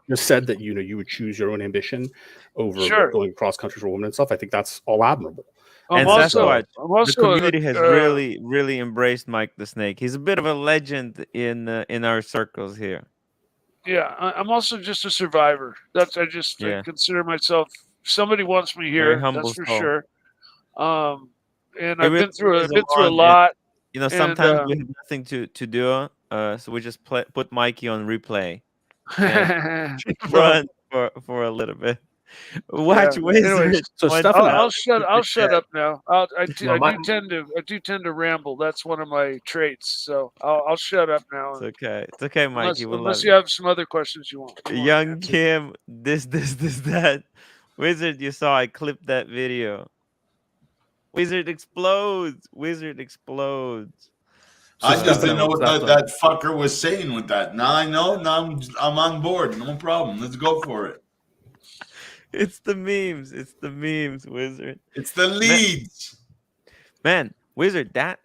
just said that, you would choose your own ambition over going cross country for women and stuff. I think that's all admirable. And Sasquatch, the community has really, really embraced Mike the Snake. He's a bit of a legend in our circles here. Yeah, I'm also just a survivor. I consider myself. Somebody wants me here. That's for sure. And I've been through a lot. Sometimes we have nothing to do, so we just put Mikey on replay. And run for a little bit. Watch Wizard. Anyways, so I'll shut up now. I do tend to ramble. That's one of my traits. So I'll shut up now. It's okay, Mikey. Unless you have some other questions you want. Young Kim, this, that. Wizard, you saw I clipped that video. Wizard explodes. I just didn't know what that fucker was saying with that. Now I know. Now I'm on board. No problem. Let's go for it. It's the memes, Wizard. It's the leads. Man, Wizard, that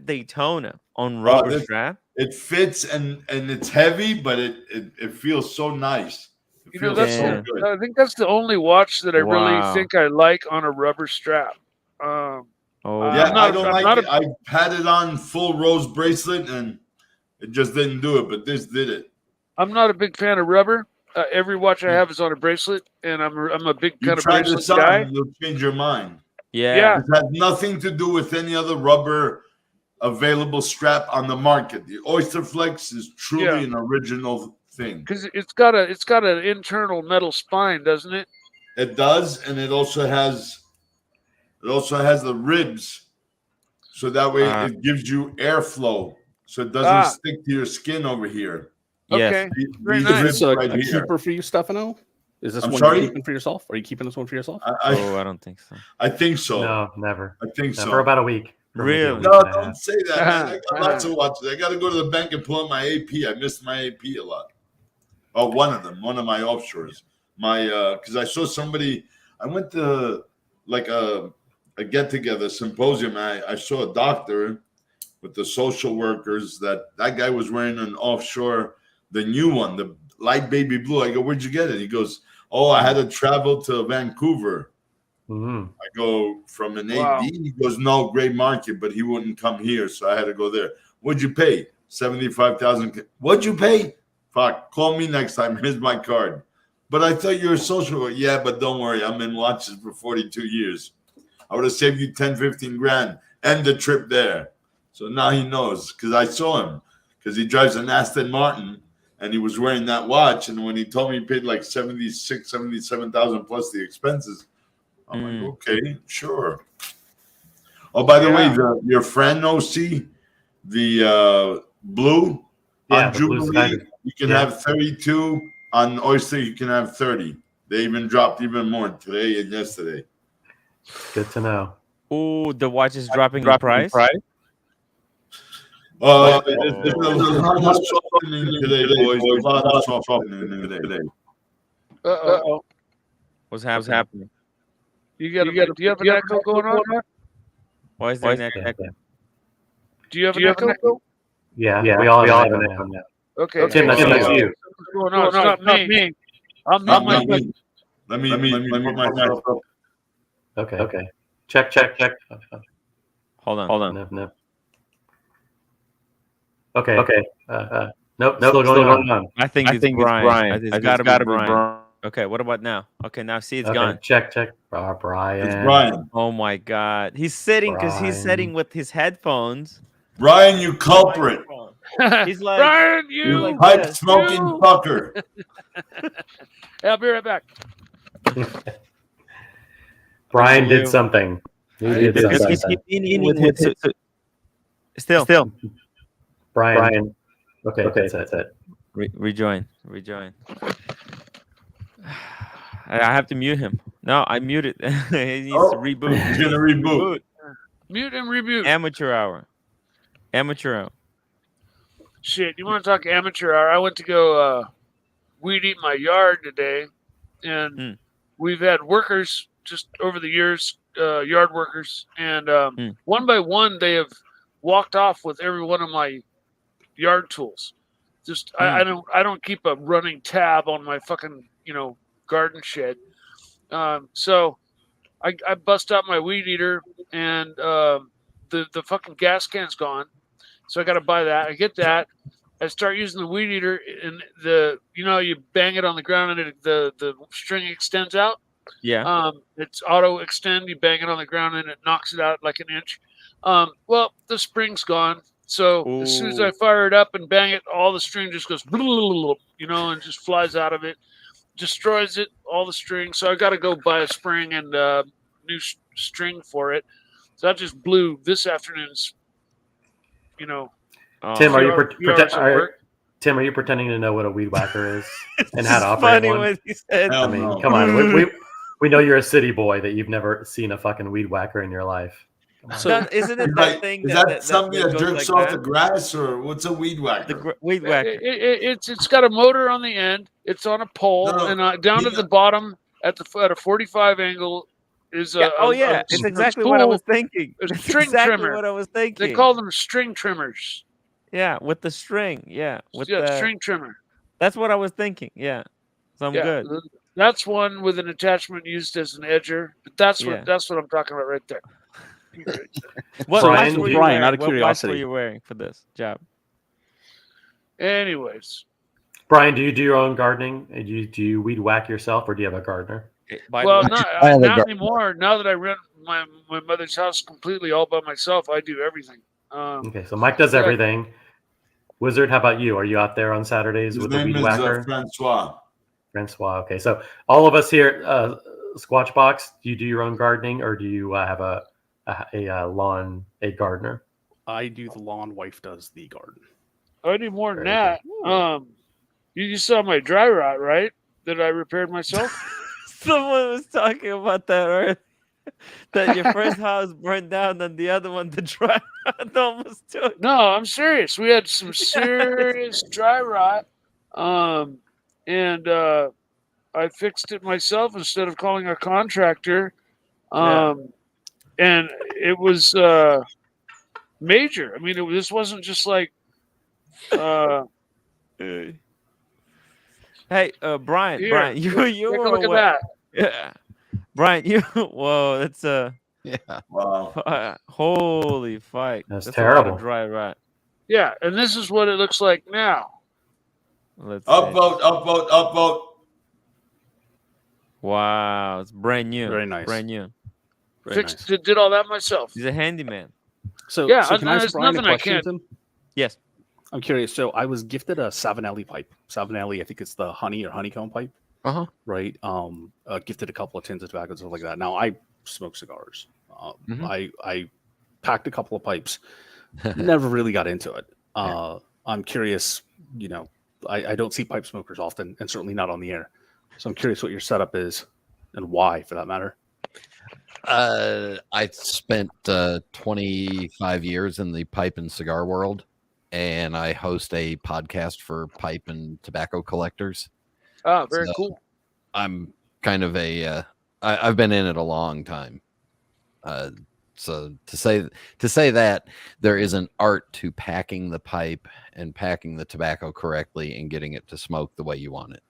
Daytona on rubber strap. It fits and it's heavy, but it feels so nice. It feels so good. I think that's the only watch that I really think I like on a rubber strap. I don't like it. I had it on full rose bracelet and it just didn't do it, but this did it. I'm not a big fan of rubber. Every watch I have is on a bracelet, and I'm a big kind of bracelet guy. You'll change your mind. Yeah. It has nothing to do with any other rubber available strap on the market. The Oyster Flex is truly an original thing. Because it's got an internal metal spine, doesn't it? It does, and it also has the ribs, so that way it gives you airflow, so it doesn't stick to your skin over here. Okay. Very nice. Is this a keeper for you, Stefano? Is this one you're keeping for yourself? Are you keeping this one for yourself? I don't think so. I think so. No, never. I think so. For about a week. Really? No, don't say that. Man. I got lots of watches. I got to go to the bank and pull out my AP. I missed my AP a lot. Oh, one of them. One of my offshores. Because I saw somebody. I went to like a get-together symposium. I saw a doctor with the social workers. That guy was wearing an offshore. The new one, the light baby blue. I go, where'd you get it? He goes, I had to travel to Vancouver. Mm-hmm. I go from an AD. He goes, no, great market, but he wouldn't come here, so I had to go there. What'd you pay? $75,000. What'd you pay? Fuck, call me next time. Here's my card. But I thought you were a social worker. Yeah, but don't worry. I'm in watches for 42 years. I would have saved you 10, 15 grand and the trip there. So now he knows because I saw him because he drives an Aston Martin. And he was wearing that watch, and when he told me he paid like 77,000 plus the expenses, I'm like, okay, sure. Oh, by the way, your friend OC, the blue on Jubilee, you can have 32. On Oyster, you can have 30. They even dropped even more today and yesterday. Good to know. Oh, the watch is dropping in price. There's a lot of softening today, boys. A lot of softening today. Uh-oh. What's happening? Do you have an echo going on? Why is there an echo? Do you have an echo? Yeah, we all have an echo now. Okay. Tim, that's you. What's going on? It's not me. I'm not my. Let me put myself up. Okay. Check. Hold on. No. Okay. Nope. Still going on. I think it's Brian. It's gotta be Brian. Okay, what about now? Okay, now see it's gone. Check. Brian. It's Brian. Oh my God, he's sitting with his headphones. Brian, you culprit. He's like, Brian, you like pipe smoking fucker. I'll be right back. Brian did something. He did something. Still. Brian. Okay, that's it. Rejoin. I have to mute him. No, I muted. He needs to reboot. He's gonna reboot. Mute and reboot. Amateur hour. Shit, you want to talk amateur hour? I went to go weed eat my yard today, and we've had workers just over the years, yard workers, and one by one they have walked off with every one of my yard tools. Just I don't keep a running tab on my fucking garden shed. So I bust out my weed eater, and the fucking gas can's gone. So I got to buy that. I get that. I start using the weed eater, and you bang it on the ground, and the string extends out. Yeah. It's auto extend. You bang it on the ground, and it knocks it out like an inch. Well, the spring's gone. So as soon as I fire it up and bang it, all the string just goes, and just flies out of it, destroys it, all the string. So I got to go buy a spring and new string for it. So that just blew this afternoon's, Tim, are you pretending to know what a weed whacker is and how to operate one? What he said. I mean, come on. We know you're a city boy, that you've never seen a fucking weed whacker in your life. So isn't it that thing? Is that something that goes jerks like off the grass, or what's a weed whacker? Weed whacker. It's got a motor on the end. It's on a pole, and down at the bottom at a 45 angle is a. It's exactly what I was thinking. A string trimmer. What I was thinking. They call them string trimmers. Yeah, with the string. Yeah, string trimmer. That's what I was thinking. Yeah, so I'm good. That's one with an attachment used as an edger. But that's what I'm talking about right there. What Brian, Brian, out of what curiosity, watch were you wearing for this job? Anyways, Brian, do you do your own gardening? Do you weed whack yourself, or do you have a gardener? Well, not anymore. Now that I rent my mother's house completely all by myself, I do everything. Okay, so Mike does everything. Wizard, how about you? Are you out there on Saturdays with the weed whacker? Francois. Okay, so all of us here, Squatch Box, do you do your own gardening, or do you have a gardener? I do the lawn. Wife does the garden. I do more than that. You saw my dry rot, right? That I repaired myself. Someone was talking about that earlier. That your first house burned down, and the other one, the dry rot almost took. No, I'm serious. We had some serious dry rot, and I fixed it myself instead of calling a contractor. And it was major. I mean, this wasn't just like. Hey, Brian. Here, Brian, you look at that. Yeah, Brian, whoa, that's Wow. Holy fuck. That's a lot terrible. of dry rot. Yeah, and this is what it looks like now. Upvote. Wow, it's brand new. Very nice. Brand new. Did all that myself. He's a handyman. So yeah, can I ask Brian a nothing I question? can't. Tim? Yes. I'm curious. So I was gifted a Savinelli pipe. Savinelli, I think it's the honey or honeycomb pipe. Right. Gifted a couple of tins of tobacco and stuff like that. Now I smoke cigars. I packed a couple of pipes. Never really got into it. I'm curious. I don't see pipe smokers often, and certainly not on the air. So I'm curious what your setup is, and why, for that matter. I spent 25 years in the pipe and cigar world, and I host a podcast for pipe and tobacco collectors. Oh, very cool. I'm kind of I've been in it a long time. So to say that there is an art to packing the pipe and packing the tobacco correctly and getting it to smoke the way you want it.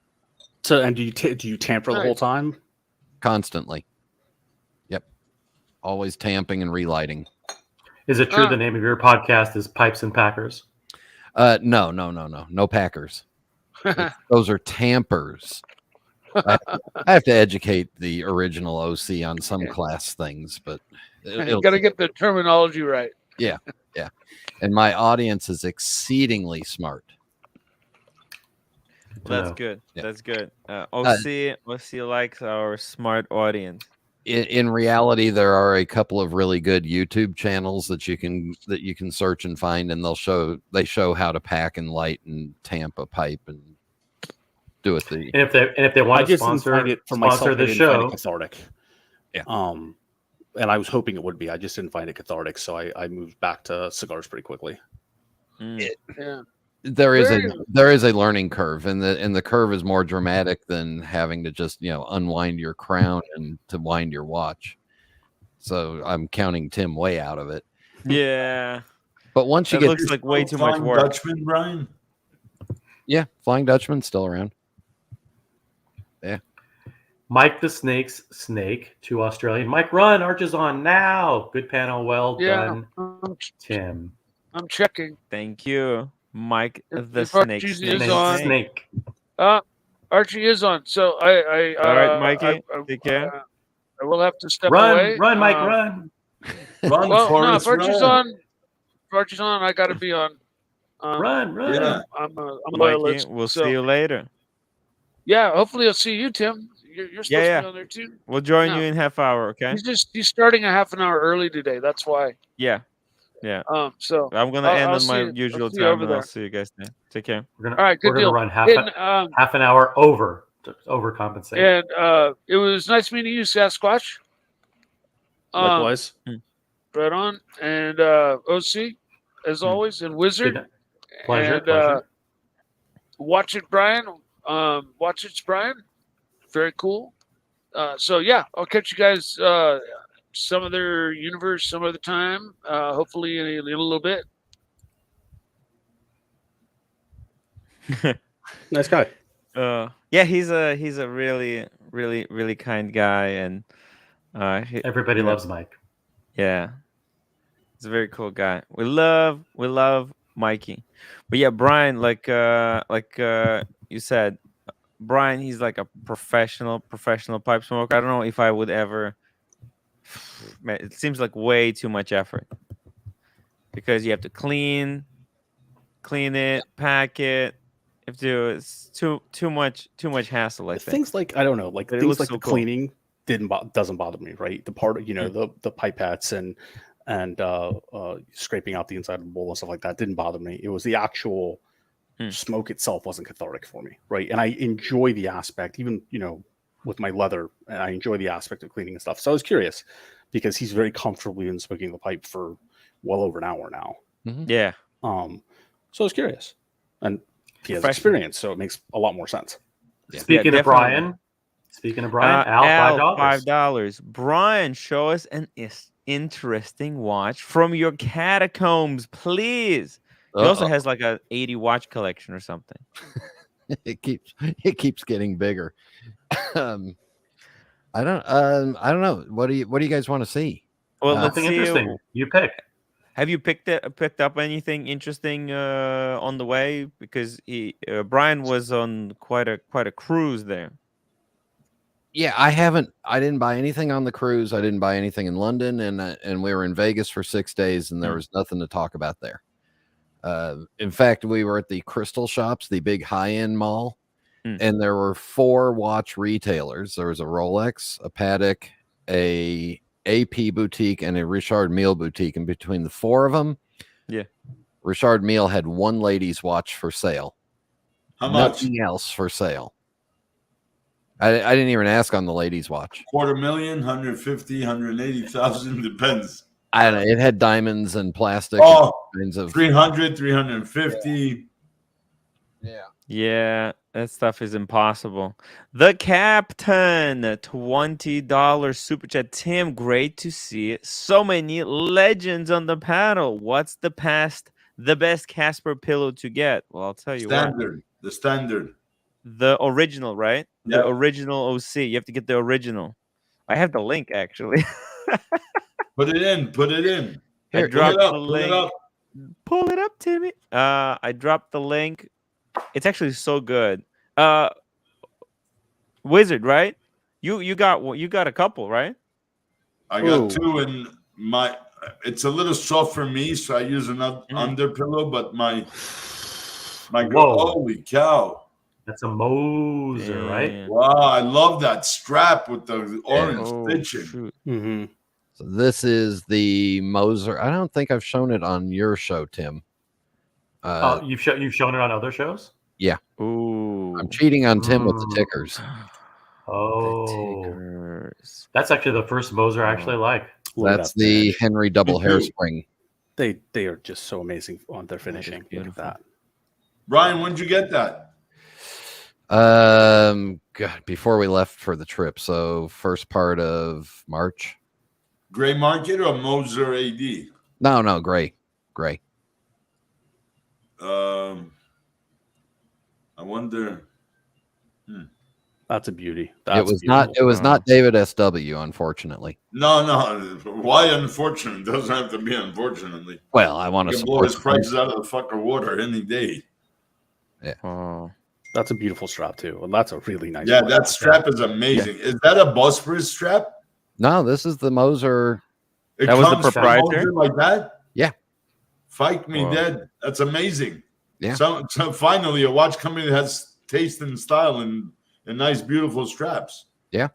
So, and do you tamper the whole time? Constantly. Yep. Always tamping and relighting. Is it true the name of your podcast is Pipes and Packers? No packers. Those are tampers. I have to educate the original OC on some class things, but you got to get the terminology right. Yeah. And my audience is exceedingly smart. Well, that's good. Yeah. That's good. OC likes our smart audience. In reality, there are a couple of really good YouTube channels that you can search and find, and they show how to pack and light and tamp a pipe and do it. And if they want to sponsor the show, cathartic. Yeah. And I was hoping it would be. I just didn't find it cathartic, so I moved back to cigars pretty quickly. Yeah. there is a learning curve, and the curve is more dramatic than having to just unwind your crown and to wind your watch. So I'm counting Tim way out of it. Yeah. But once you it get looks like way too much work. Dutchman, Brian? Yeah, Flying Dutchman's still around. Yeah. Mike the Snake's Snake to Australian. Mike, run. Arch is on now. Good panel. Well done, Tim. I'm checking. Thank you, Mike the If Snake. Archie is on. Snake. Archie is on. So I all right, Mikey. Take care. I will have to step Run, away. run, Mike, run. Run, Well, no, Forrest, if Archie's run. on, I got to be on. Run. Yeah. I'm a Mikey, loyalist. we'll so, see you later. Yeah, hopefully I'll see you, Tim. You're supposed to be on there too. We'll join No. you in half hour, okay? He's starting a half an hour early today. That's why. Yeah. So I'm gonna end on my usual time, over and there. I'll see you guys there. Take care. We're gonna, All right, good we're gonna deal. run half an hour over to overcompensate. And it was nice meeting you, Sasquatch. Likewise. Right on. And OC, as always, and Wizard. Pleasure. Watch it, Brian. Watch it, Brian. Very cool. So yeah, I'll catch you guys some other universe, some other time. Hopefully in a little bit. Nice guy. Yeah, he's a really kind guy, and everybody loves Mike. Yeah, he's a very cool guy. We love Mikey. But yeah, Brian, like you said, Brian, he's like a professional pipe smoker. I don't know if I would ever. Man, it seems like way too much effort because you have to clean it, pack it. It's too much hassle. I think Things like I don't know, like But it things looks like so the cool. cleaning doesn't bother me, right? The part, the pipettes and scraping out the inside of the bowl and stuff like that didn't bother me. It was the actual smoke itself wasn't cathartic for me, right? And I enjoy the aspect, even with my leather, and I enjoy the aspect of cleaning and stuff. So I was curious because he's very comfortably been smoking the pipe for well over an hour now. Yeah. So I was curious, and he has Professional. experience, so it makes a lot more sense. Speaking of Brian, Al, $5. Brian, show us an interesting watch from your catacombs, please. He also has like a 80 watch collection or something. It keeps getting bigger. I don't know. What do you guys want to see? Well, let's Something see. interesting. You pick. Have you picked up anything interesting on the way? Because Brian was on quite a cruise there. Yeah, I didn't buy anything on the cruise. I didn't buy anything in London, and we were in Vegas for 6 days, and there was nothing to talk about there. In fact, we were at the Crystal Shops, the big high-end mall, and there were 4 watch retailers. There was a Rolex, a Patek, a AP boutique, and a Richard Mille boutique. And between the 4 of them, Richard Mille had 1 ladies' watch for sale. How much? Nothing else for sale. I didn't even ask on the ladies' watch. $250,000, 150, 180,000, depends. I don't know. It had diamonds and plastic. Oh, and kinds of 300, 350. Yeah, that stuff is impossible. The Captain, $20 super chat. Tim, great to see it. So many legends on the panel. What's the best Casper pillow to get? Well, I'll tell you The standard. The original, right? Yep. The original OC. You have to get the original. I have the link actually. Put it in. I dropped the link. Pull Pull it up, Timmy. I dropped the link. It's actually so good. Wizard, right? You got a couple, right? I got 2 in my. It's a little soft for me, so I use another under pillow. But my holy cow! That's a Moser, right? Wow, I love that strap with the orange stitching. So this is the Moser. I don't think I've shown it on your show, Tim. You've shown it on other shows? Yeah. Ooh. I'm cheating on Tim with the tickers. Oh, that's actually the first Moser I actually like. That's the Henry double hairspring. They are just so amazing on their finishing. Look at that. Brian, when'd you get that? God, before we left for the trip, so first part of March. Gray market or Moser AD? No, gray. I wonder. That's a beauty. It was not David SW, unfortunately. No. Why unfortunate? It doesn't have to be unfortunately. Well, I want to blow his prices out of the fucking water any day. Yeah. Oh, that's a beautiful strap too. Well, that's a really nice. Yeah, that strap is amazing. Yeah. Is that a Bosporus strap? No, this is the Moser. That was the proprietor like that. Yeah. Fight me dead. That's amazing. Yeah. So finally, a watch company that has taste and style and nice, beautiful straps. Yeah.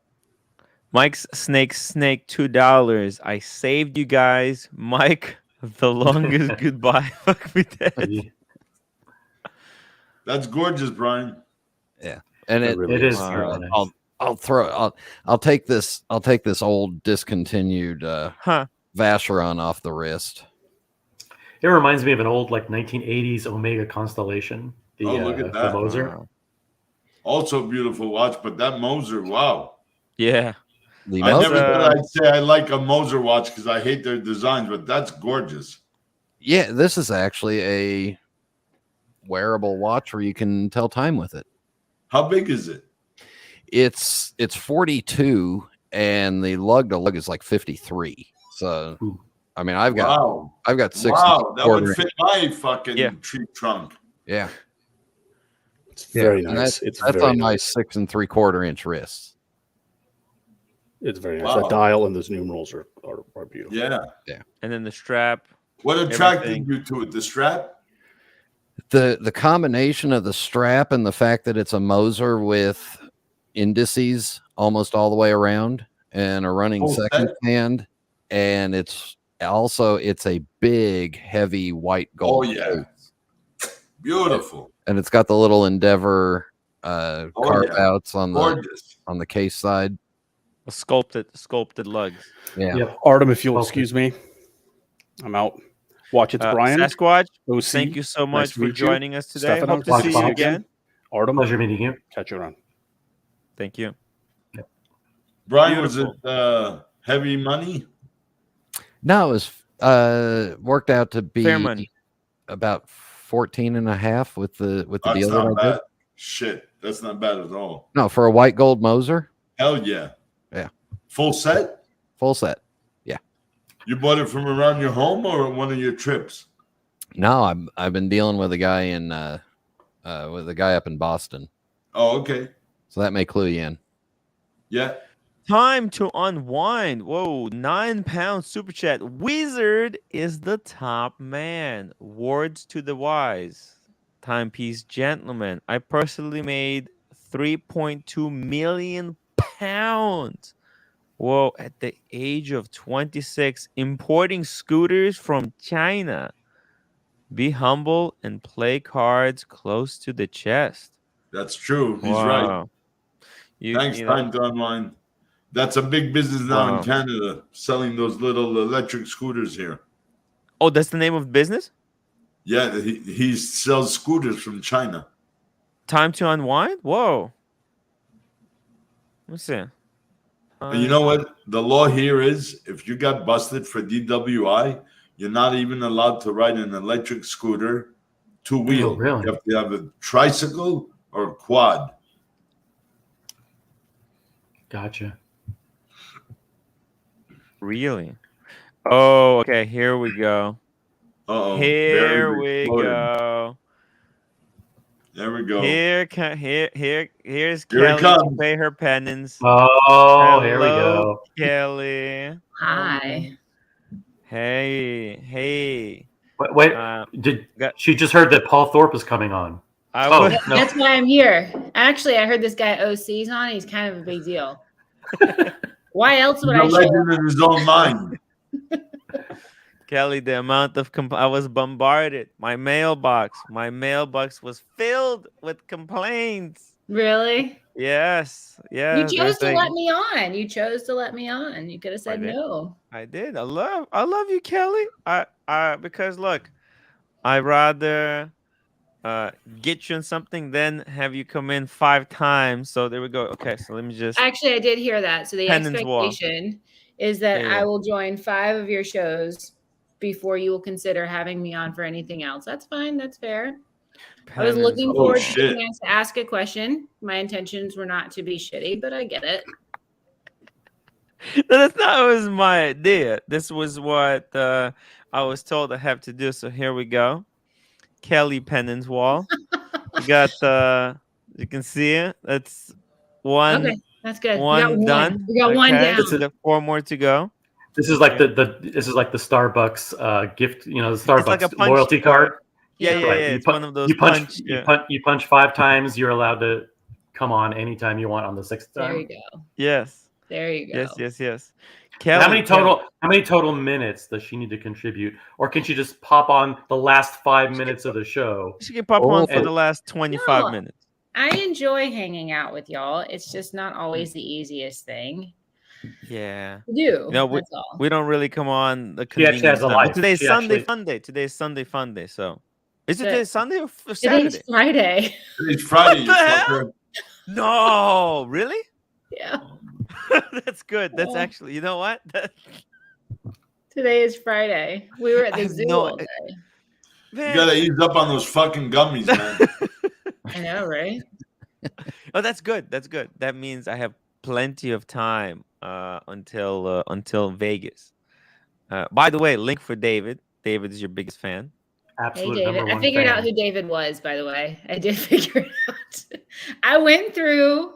Mike's snake $2. I saved you guys, Mike. The longest goodbye. Fuck me dead. That's gorgeous, Brian. Yeah, and it is. Nice. I'll take this old discontinued Vacheron off the wrist. It reminds me of an old 1980s Omega Constellation. Look at that. The Moser. Wow. Also a beautiful watch, but that Moser, wow. Yeah. I never thought I'd say I like a Moser watch because I hate their designs, but that's gorgeous. Yeah, this is actually a wearable watch where you can tell time with it. How big is it? It's 42 and the lug to lug is 53. So I mean I've got 6. Wow, that would fit my fucking tree trunk. Yeah. It's very nice. That's on my 6 3/4 inch wrists. It's very nice. The dial and those numerals are beautiful. Yeah. And then the strap. What attracted you to it? The strap? The combination of the strap and the fact that it's a Moser with indices almost all the way around and a running second hand, and it's a big heavy white gold. Oh yeah, beautiful. And it's got the little Endeavor carve outs on the case side. Sculpted lugs. Yeah. Yep. Artem, if you'll excuse me, I'm out. Watch it's Brian. Sasquatch, OC. thank you so much for meet you. joining us today. Stefano, Hope to see you again. Artem, Pleasure meeting you. catch you around. Thank you. Brian, was it heavy money? No, it was worked out to be fair money. About 14 and a half with the That's deal not that I did. bad. Shit, that's not bad at all. No, for a white gold Moser. Hell yeah. Yeah. Full set? Full set. Yeah. You bought it from around your home or one of your trips? No, I've been dealing with a guy up in Boston. Oh, okay. So that may clue you in. Yeah. Time to unwind. Whoa, £9 super chat. Wizard is the top man. Words to the wise. Timepiece gentlemen. I personally made £3.2 million. Whoa, at the age of 26, importing scooters from China. Be humble and play cards close to the chest. That's true. He's Wow. right. Thanks, Time to Unwind. That's a big business now in Canada, selling those little electric scooters here. Oh, that's the name of the business? Yeah, he sells scooters from China. Time to Unwind? Whoa. Let's see. And you know what? The law here is if you got busted for DWI, you're not even allowed to ride an electric scooter two-wheel. Oh, really? You have to have a tricycle or a quad. Gotcha. Really? Oh, okay. Here we go. Uh-oh. Here we go. There we go. Here's Here Kelly it comes. to pay her penance. Oh, here we Hello, go. Kelly. Hi. Hey. Wait, she just heard that Paul Thorpe is coming on? No. That's why I'm here. Actually, I heard this guy OC's on. He's kind of a big deal. Why else would I show legend in his own mind. Kelly, the amount of I was bombarded. My mailbox was filled with complaints. Really? Yes. You chose to let me on. You could have said no. I did. I love you, Kelly. I because look, I rather get you on something, then have you come in 5 times. So there we go. Okay, so let me just. Actually, I did hear that. So the expectation is that I will join 5 of your shows before you will consider having me on for anything else. That's fine. That's fair. I was looking forward to the chance to ask a question. My intentions were not to be shitty, but I get it. That's not was my idea. This was what I was told I have to do. So here we go. Kelly Pennant's wall. You got you can see it. That's one. Okay, that's good. One done. We got one down. So 4 more to go. This is like the Starbucks gift. You know, the Starbucks like a punch loyalty card. Yeah. It's one of those. You punch 5 times. You're allowed to come on anytime you want on the 6th time. There you go. Yes. There you go. Yes. Kelly, how many total minutes does she need to contribute, or can she just pop on the last 5 minutes of the show? She can pop on for the last 25 minutes. I enjoy hanging out with y'all. It's just not always the easiest thing. Yeah. You know, we don't really come on the convenience. She has a life. Today's Sunday fun day. Today's Sunday fun day. So is it today Sunday or Saturday? Today's Friday. Today's Friday. What the hell? No, really? Yeah. That's good. That's actually, you know what? Today is Friday. We were at the zoo all day. Man. You gotta ease up on those fucking gummies, man. I know, right? Oh, that's good. That's good. That means I have plenty of time until Vegas. By the way, link for David. David is your biggest fan. Absolute hey, David. I figured out who David was, by the way. I did figure it out. I went through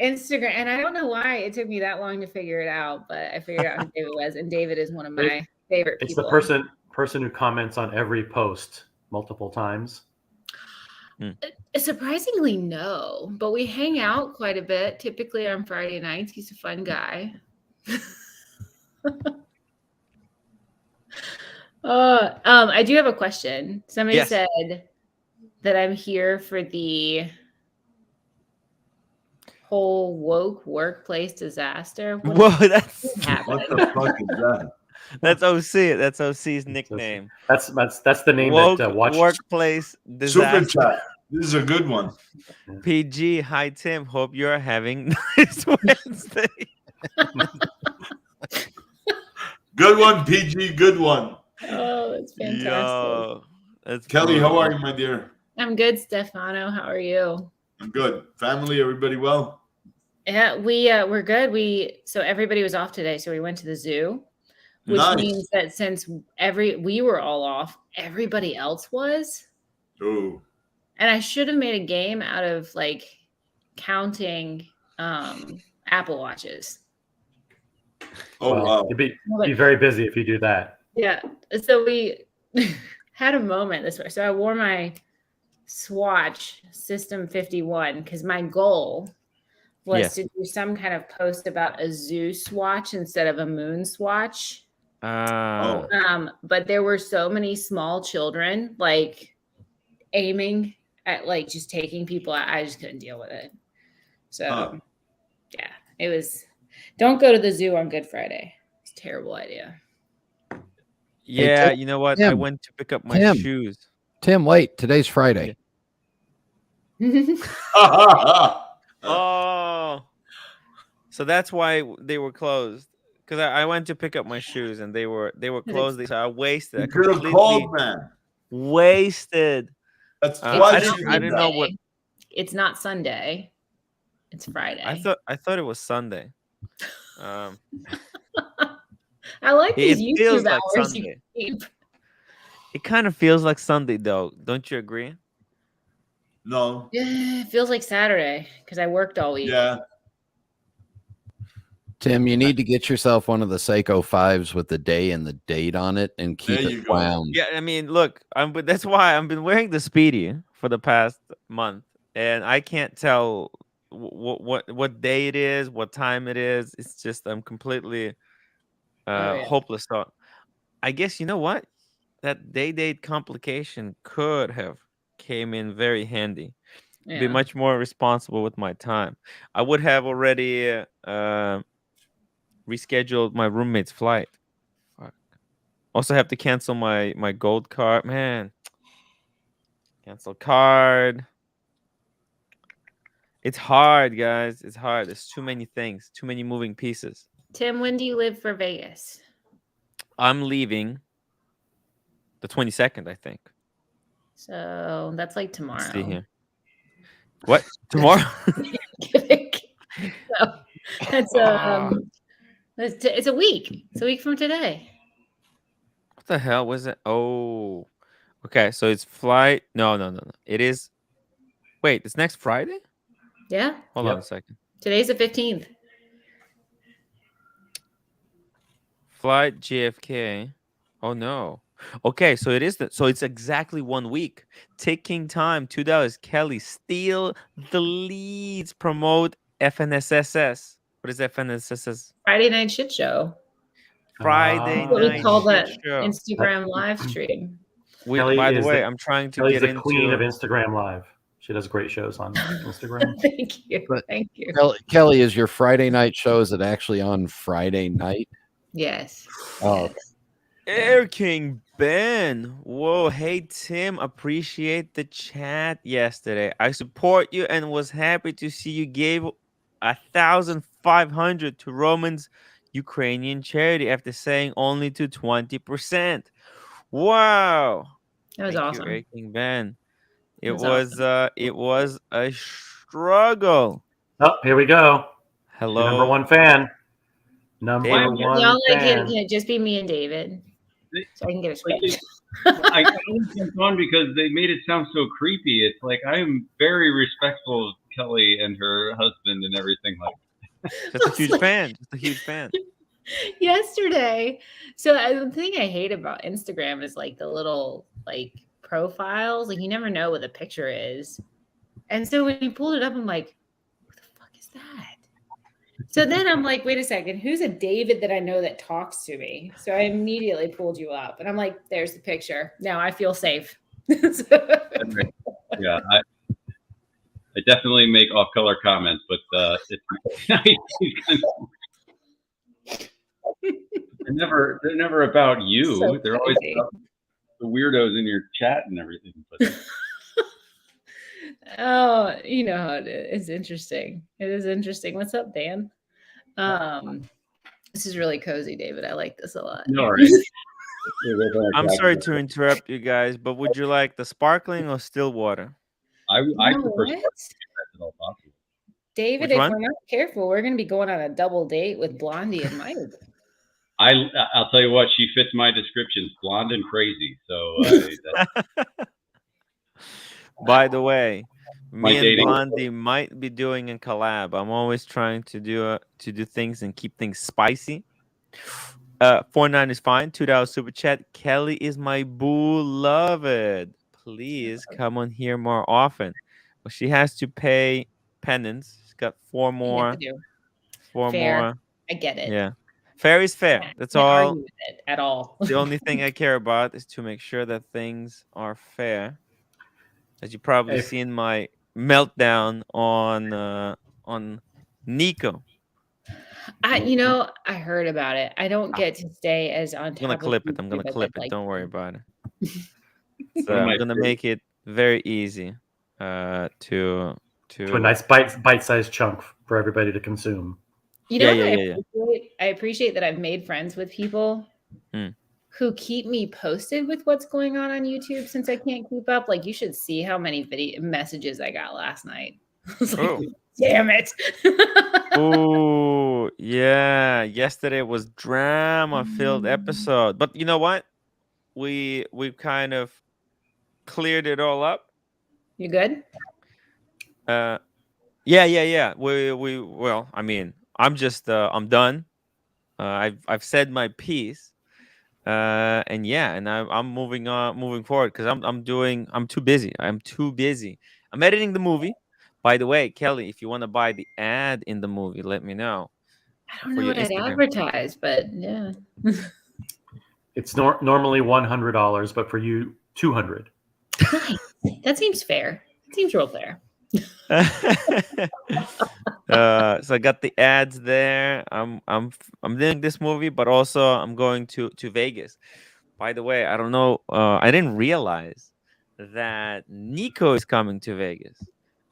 Instagram, and I don't know why it took me that long to figure it out, but I figured out who David was, and David is one of my favorite people. It's the person who comments on every post multiple times. Surprisingly, no, but we hang out quite a bit. Typically on Friday nights. He's a fun guy. I do have a question. Somebody said that I'm here for the whole woke workplace disaster. Whoa, that's what the fuck is that? That's OC. That's OC's nickname. That's the name woke that watch workplace disaster. Super chat. This is a good one. PG, hi Tim. Hope you're having nice Wednesday. Good one, PG. Good one. Oh, that's fantastic. Yo, that's Kelly, how are you, my dear? I'm good, Stefano. How are you? I'm good. Family, everybody well? Yeah, we're good. So everybody was off today, so we went to the zoo, which means that since we were all off, everybody else was. Oh. And I should have made a game out of like counting Apple Watches. Oh wow! You'd be very busy if you do that. Yeah. So we had a moment this way. So I wore my Swatch System 51 because my goal was to do some kind of post about a zoo swatch instead of a moon swatch. But there were so many small children like aiming at like just taking people out. I just couldn't deal with it. So yeah, it was. Don't go to the zoo on Good Friday. It's a terrible idea. Yeah, you know what? I went to pick up my shoes. Tim, wait. Today's Friday. Oh, so that's why they were closed. Because I went to pick up my shoes and they were closed. So I wasted. You could have called, man. Wasted. That's I didn't know what. It's not Sunday. It's Friday. I thought it was Sunday. I like these YouTube feels like hours. Sunday. It kind of feels like Sunday, though. Don't you agree? No. Yeah, it feels like Saturday because I worked all week. Yeah. Tim, you need to get yourself one of the Seiko 5s with the day and the date on it and keep it wound. Yeah, I mean, look, that's why I've been wearing the Speedy for the past month, and I can't tell what day it is, what time it is. It's just I'm completely hopeless. So I guess you know what? That date complication could have came in very handy. Yeah. Be much more responsible with my time. I would have already rescheduled my roommate's flight. Fuck. Also have to cancel my gold card. Man, Cancel card. It's hard, guys. It's hard. There's too many things, too many moving pieces. Tim, when do you leave for Vegas? I'm leaving the 22nd, I think. So that's like tomorrow. Let's see here. What? Tomorrow? So that's it's a week. It's a week from today. What the hell was it? Oh, okay. So it's flight. No. It is. Wait, it's next Friday? Yeah. Hold on a second. Today's the 15th. Flight JFK. Oh no. Okay, so it is so it's exactly 1 week. Taking time, $2. Kelly, steal the leads. Promote FNSSS. What is FNSSS? Friday night shit show. Friday What night we call shit that show. Instagram live stream. By the way, I'm trying to Kelly's get the into queen of Instagram Live. She does great shows on Instagram. Thank you. But Thank you. Kelly, is your Friday night show? Is it actually on Friday night? Yes. Oh, Air King Ben. Whoa, hey Tim, appreciate the chat yesterday. I support you and was happy to see you gave 1,500 to Roman's Ukrainian charity after saying only to 20%. Wow. That was Thank awesome. you, Air King Ben. It was was a struggle. Oh, here we go. Hello. Your number one fan. Number David. one Y'all like fan. can it just be me and David? So I can get a script. I only jumped on because they made it sound so creepy. It's like I am very respectful of Kelly and her husband and everything like that. Just a huge fan. Just a huge fan. Yesterday. So the thing I hate about Instagram is like the little like profiles. Like you never know what the picture is. And so when you pulled it up, I'm like, what the fuck is that? So then I'm like, wait a second, who's a David that I know that talks to me? So I immediately pulled you up and I'm like, there's the picture. Now I feel safe. Yeah, I definitely make off-color comments, but they're never about you. So they're always crazy. about the weirdos in your chat and everything. But Oh, you know how it is. It's interesting. It is interesting. What's up, Dan? This is really cozy, David. I like this a lot. no, right. I'm sorry to interrupt you guys, but would you like the sparkling or still water? I You know prefer what? sparkling if that's at all possible. David, Which if one? we're not careful, we're going to be going on a double date with Blondie and Mike. I'll tell you what, she fits my descriptions, blonde and crazy. So By the way, My me and dating- Blondie might be doing a collab. I'm always trying to do things and keep things spicy. 4.9 is fine. $2 super chat. Kelly is my beloved. Please come on here more often. Well, she has to pay penance. She's got four You more. have to do. Four Fair. more. I get it. Yeah. Fair is fair. That's Can't all. argue with it at all. The only thing I care about is to make sure that things are fair. As you probably Hey. seen my meltdown on Nico. I heard about it. I don't get to stay as on I'm top gonna of clip it. I'm gonna YouTube as clip I'd it. like Don't to. worry about it. So One of my I'm gonna make it very easy to To a nice bite-sized chunk for everybody to consume. You know Yeah, what yeah. I appreciate that I've made friends with people Hmm. who keep me posted with what's going on YouTube since I can't keep up. Like you should see how many video messages I got last night. I was like, Oh. damn it. Oh yeah, yesterday was drama-filled episode. But you know what? We've kind of cleared it all up. You good? Yeah. Well, I mean, I'm just I'm done. I've said my piece. And I'm moving forward because I'm too busy. I'm editing the movie. By the way, Kelly, if you want to buy the ad in the movie, let me know. I don't For know your what I'd Instagram. advertise, but yeah. It's normally $100, but for you, $200. Nice. That seems fair. It seems real fair. So I got the ads there. I'm doing this movie, but also I'm going to Vegas. By the way, I don't know. I didn't realize that Nico is coming to Vegas.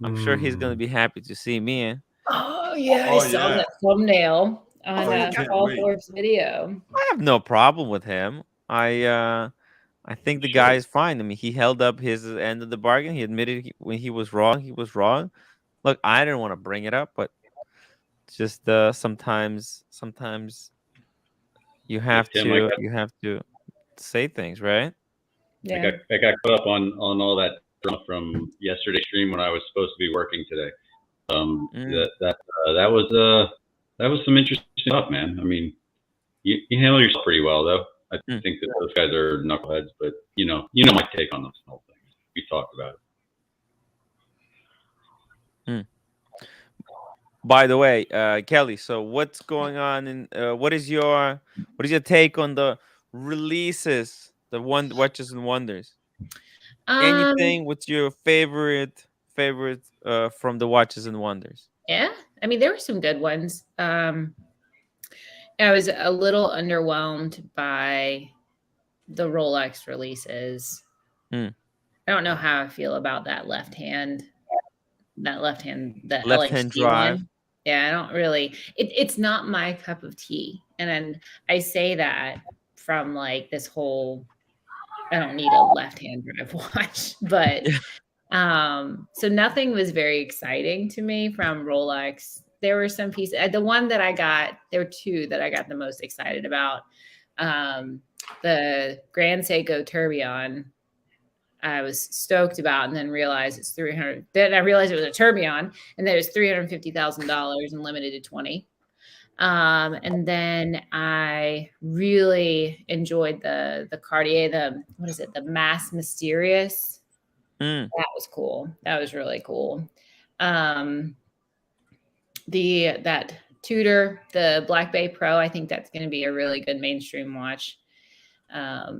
I'm sure he's going to be happy to see me. Oh yeah, I saw that thumbnail on Paul Forbes video. I have no problem with him. I think the guy is fine. I mean, he held up his end of the bargain. He admitted when he was wrong, he was wrong. Look, I didn't want to bring it up, but just sometimes you have to say things, right? Yeah. I got caught up on all that drama from yesterday's stream when I was supposed to be working today. That was some interesting stuff, man. I mean, you handle yourself pretty well, though. I think that those guys are knuckleheads, but you know my take on those whole things. We talked about it. By the way, Kelly, so what's going on in what is your take on the releases, the Watches and Wonders? Anything? What's your favorite from the Watches and Wonders? Yeah, I mean there were some good ones. I was a little underwhelmed by the Rolex releases. I don't know how I feel about that left hand LXT drive. one. Yeah, I don't really. It's not my cup of tea, and I say that from like this whole. I don't need a left-hand drive watch, but so nothing was very exciting to me from Rolex. There were some pieces. The one that I got, there were two that I got the most excited about. The Grand Seiko Tourbillon, I was stoked about, and then realized it's 300. Then I realized it was a Tourbillon, and that it was $350,000 and limited to 20. And then I really enjoyed the Cartier, the Mass Mysterious. That was cool. That was really cool. That Tudor, the Black Bay Pro, I think that's going to be a really good mainstream watch. I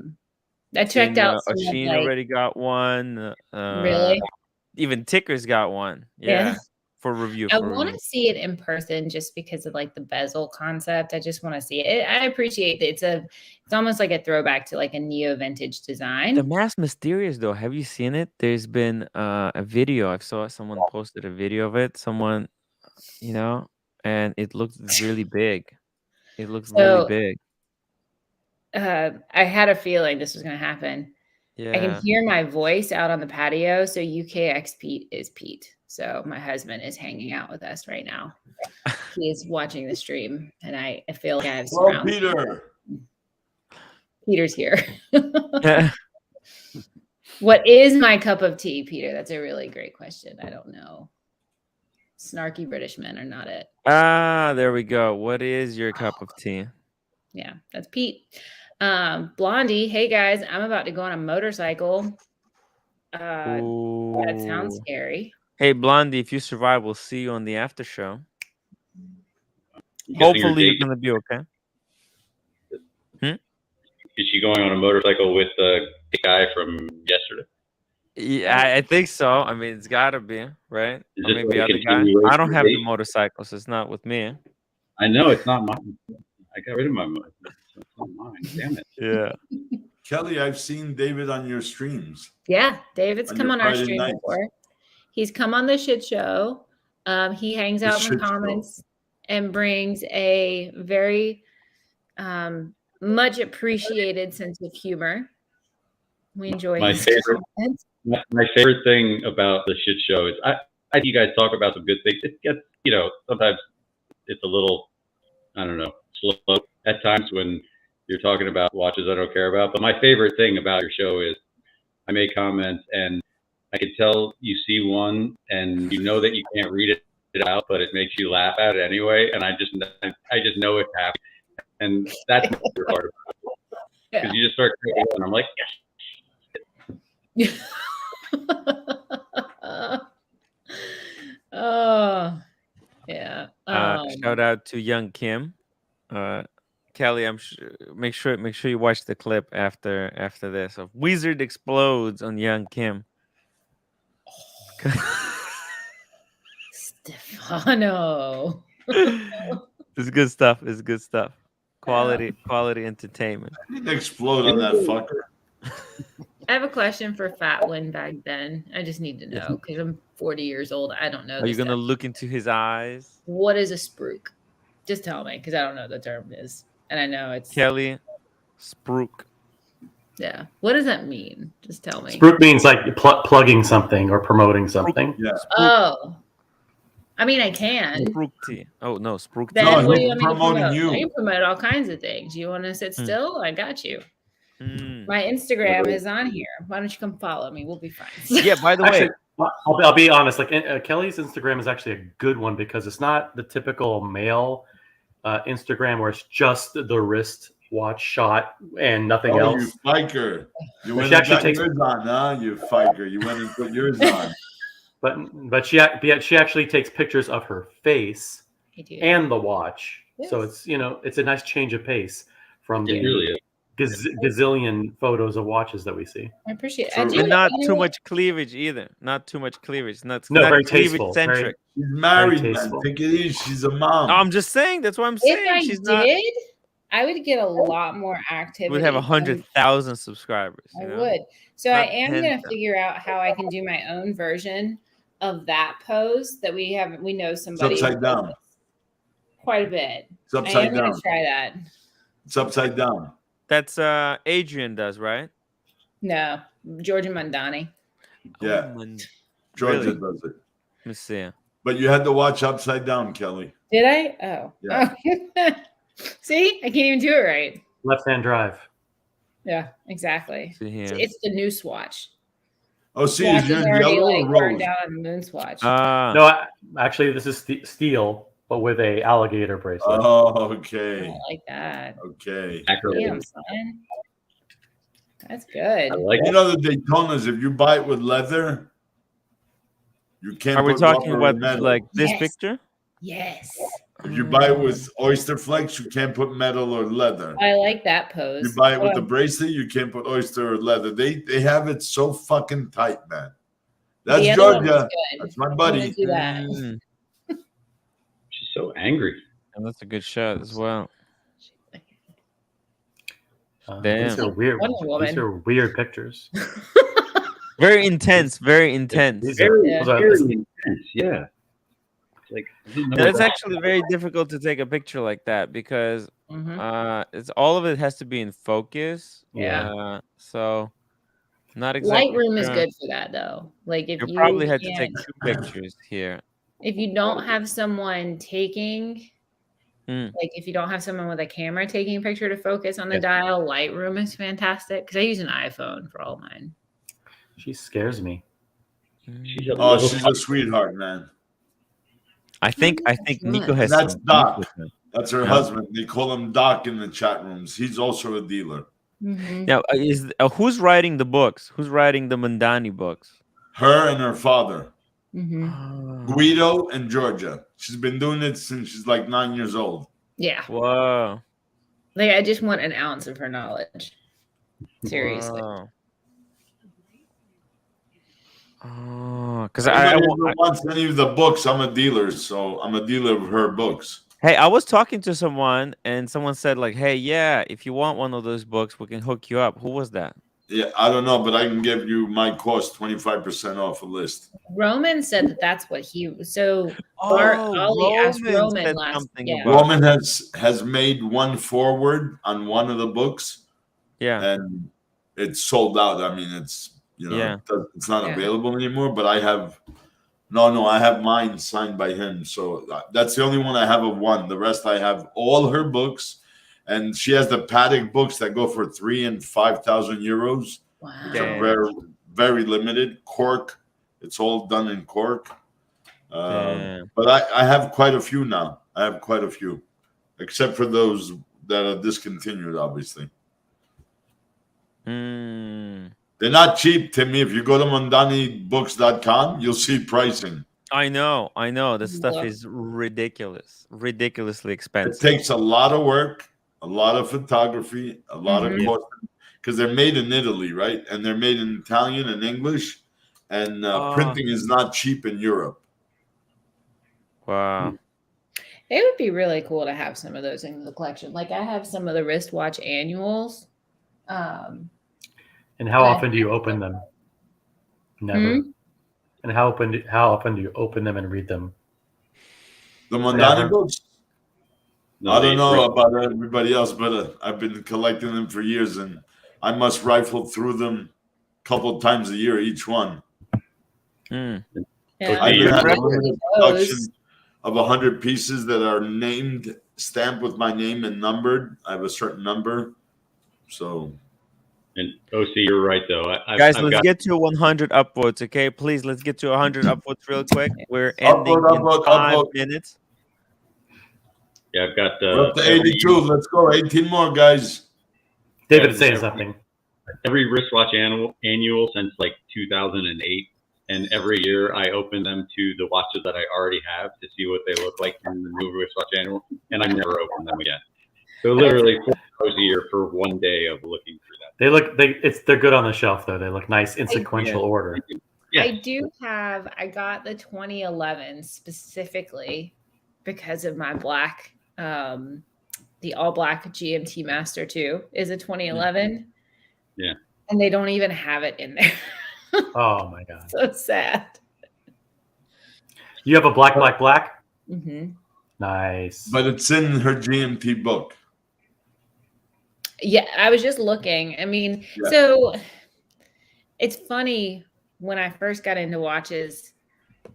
checked out. Oshin already got one. Really? Even Ticker's got one. Yeah. For review. I want to see it in person just because of like the bezel concept. I just want to see it. I appreciate that it's almost like a throwback to like a neo vintage design. The Mass Mysterious though, have you seen it? There's been a video. I saw someone posted a video of it. Someone, and it looks really big. It looks really big. I had a feeling this was going to happen. Yeah. I can hear my voice out on the patio. So UKX Pete is Pete. So my husband is hanging out with us right now. He is watching the stream, and I feel like I have surrounded. Peter. Peter's here. What is my cup of tea, Peter? That's a really great question. I don't know. Snarky British men are not it. There we go. What is your cup of tea? Yeah, that's Pete. Blondie, hey guys, I'm about to go on a motorcycle. That sounds scary. Hey Blondie, if you survive, we'll see you on the after show. Hopefully you're gonna be okay. Is she going on a motorcycle with the guy from yesterday? Yeah, I think so. I mean, it's gotta be, right? Or maybe other guy. I don't have the motorcycle, so it's not with me. I know it's not mine. I got rid of my motorcycle. It's not mine. Damn it. Yeah. Kelly, I've seen David on your streams. Yeah, David's come on our Friday stream nights. before. He's come on the shit show. He hangs out in the comments and brings a very much appreciated sense of humor. We enjoy my favorite thing about the shit show is I think you guys talk about some good things. It gets, sometimes it's a little, I don't know, slow at times when you're talking about watches I don't care about. But my favorite thing about your show is I make comments and I can tell you see one and you know that you can't read it out, but it makes you laugh at it anyway. And I just know it's happening. And that's my favorite part about it. Because you just start cracking up and I'm like, yes. Oh, yeah. Shout out to Young Kim. Kelly, make sure you watch the clip after this of Wizard explodes on Young Kim. Stefano. It's good stuff. It's good stuff. Quality entertainment. I didn't explode on that fucker. I have a question for Fat Windbag Ben. I just need to know because I'm 40 years old. I don't know. Are you this gonna stuff. look into his eyes? What is a spruik? Just tell me because I don't know what the term is, and I know it's Kelly, spruik. Yeah. What does that mean? Just tell me. Spruik means like plugging something or promoting something. Yeah. Oh. I mean, I can. Spruikty. Oh no, spruikty. Ben, No, what do you he's want me to promoting promote? you. I can promote all kinds of things. You want to sit still? I got you. My Instagram is on here. Why don't you come follow me? We'll be friends. Yeah. By the way, I'll be honest. Like Kelly's Instagram is actually a good one because it's not the typical male Instagram where it's just the wrist watch shot and nothing else. You fiker. You went She and actually got takes- yours on, huh? You fiker. You went and put yours on. But she actually takes pictures of her face and the watch. So it's it's a nice change of pace from It the really is. gazillion photos of watches that we see. I appreciate it. and not too much cleavage either. Not too much cleavage. Not Very cleavage tasteful. centric. She's married, Very man. tasteful. Take it easy. She's a mom. I'm just saying. That's what I'm saying. If I She's did, not. I would get a lot more activity. Would have from- 100,000 subscribers. I you know? would. So I Not am going 10,000. to figure out how I can do my own version of that pose that we know somebody It's upside who down. does quite a bit. It's I upside am going down. to try that. It's upside down. That's Adrian does, right? No, Georgia Mondani. Yeah. Oh, Georgia really? does it. Let me see. But you had to watch upside down, Kelly. Did I? Oh. Yeah. Oh. See, I can't even do it right. Left-hand drive. Yeah, exactly. See here. It's the new swatch. Oh, see, Watch is yours is already yellow like or burned rose? down on the moon swatch. No, actually, this is steel, but with a alligator bracelet. Oh, okay. I like that. Okay. Damn, son. That's good. You know the Daytonas, if you buy it with leather, you can't Are we put talking rubber or about metal. like this Yes. picture? Yes. If you buy it with oyster flex, you can't put metal or leather. I like that pose. You buy it with Hold the on. bracelet, you can't put oyster or leather. They have it so fucking tight, man. That's The other one was Georgia. good. That's my I'm buddy. gonna do that. She's so angry. And that's a good shot as well. These Damn. are weird. Wonder Woman. These are weird pictures. Very intense. Very intense. These are- Yeah. those are- Very intense. Yeah. It's like I didn't know Yeah, it's that. actually very difficult to take a picture like that because Mhm. it's all of it has to be in focus. Yeah. So not exactly. Lightroom is sure. good for that though. Like if You you probably had to take can't- 2 pictures here. if you don't have someone taking Mm. like if you don't have someone with a camera taking a picture to focus on the Yes. dial, Lightroom is fantastic because I use an iPhone for all mine. She scares me. She's a Oh, little she's a sweetheart, man. I think Nico has That's some beef Doc. with her. That's her Yeah. husband. They call him Doc in the chat rooms. He's also a dealer. Mhm. Now, who's writing the books? Who's writing the Mondani books? Her and her father, Mhm. Guido and Georgia. She's been doing it since she's like 9 years old. Yeah. Whoa. Like I just want an ounce of her knowledge. Seriously. Wow. Oh, because If I anyone wants any of the books, I'm a dealer, so I'm a dealer of her books. hey, I was talking to someone and someone said like, "Hey, yeah, if you want one of those books, we can hook you up." Who was that? Yeah, I don't know, but I can give you my cost 25% off a list. Roman said that that's what he so Oh, Ollie asked Roman Roman said last something yeah. about- Roman has made one forward on one of the books, Yeah. and it's sold out. I mean, it's Yeah. it's not Yeah. available anymore. But I have I have mine signed by him, so that's the only one I have of one. The rest I have all her books, and she has the Paddock books that go for 3,000 and 5,000 euros. Wow. Which are Damn. very very limited. Cork, it's all done in cork. Damn. But I have quite a few now. I have quite a few, except for those that are discontinued, obviously. Mm. They're not cheap, Timmy. If you go to mondanibooks.com, you'll see pricing. I know. This stuff Yeah. is ridiculously It expensive. takes a lot of work, a lot of photography, a lot of cost, because they're made in Italy, right? And they're made in Italian and English, and printing is not cheap in Europe. Wow. It would be really cool to have some of those in the collection. Like I have some of the wristwatch annuals. And how often do you open them? Never. And how often do you open them and read them? The Mondani Never. books? No, I don't know about everybody else, but I've been collecting them for years, and I must rifle through them a couple times a year, each one. Yeah. I even have a limited production of 100 pieces that are named, stamped with my name and numbered. I have a certain number. So. And OC, you're right, though. Guys, let's get to 100 upvotes, okay? Please, let's get to 100 upvotes real quick. We're ending in 5 minutes. Yeah, I've got we're up to 82. Let's go. 18 more, guys. David is saying something. Every wristwatch annual since like 2008, and every year I open them to the watches that I already have to see what they look like in the new wristwatch annual, and I never open them again. So literally 4 hours a year for one day of looking through that. They're good on the shelf though. They look nice in sequential order. Yeah. I got the 2011 specifically because of my black. The all black GMT Master 2 is a 2011. Yeah. And they don't even have it in there. Oh my God. So sad. You have a black? Mm-hmm. Nice. But it's in her GMT book. Yeah, I was just looking. I mean, so it's funny when I first got into watches,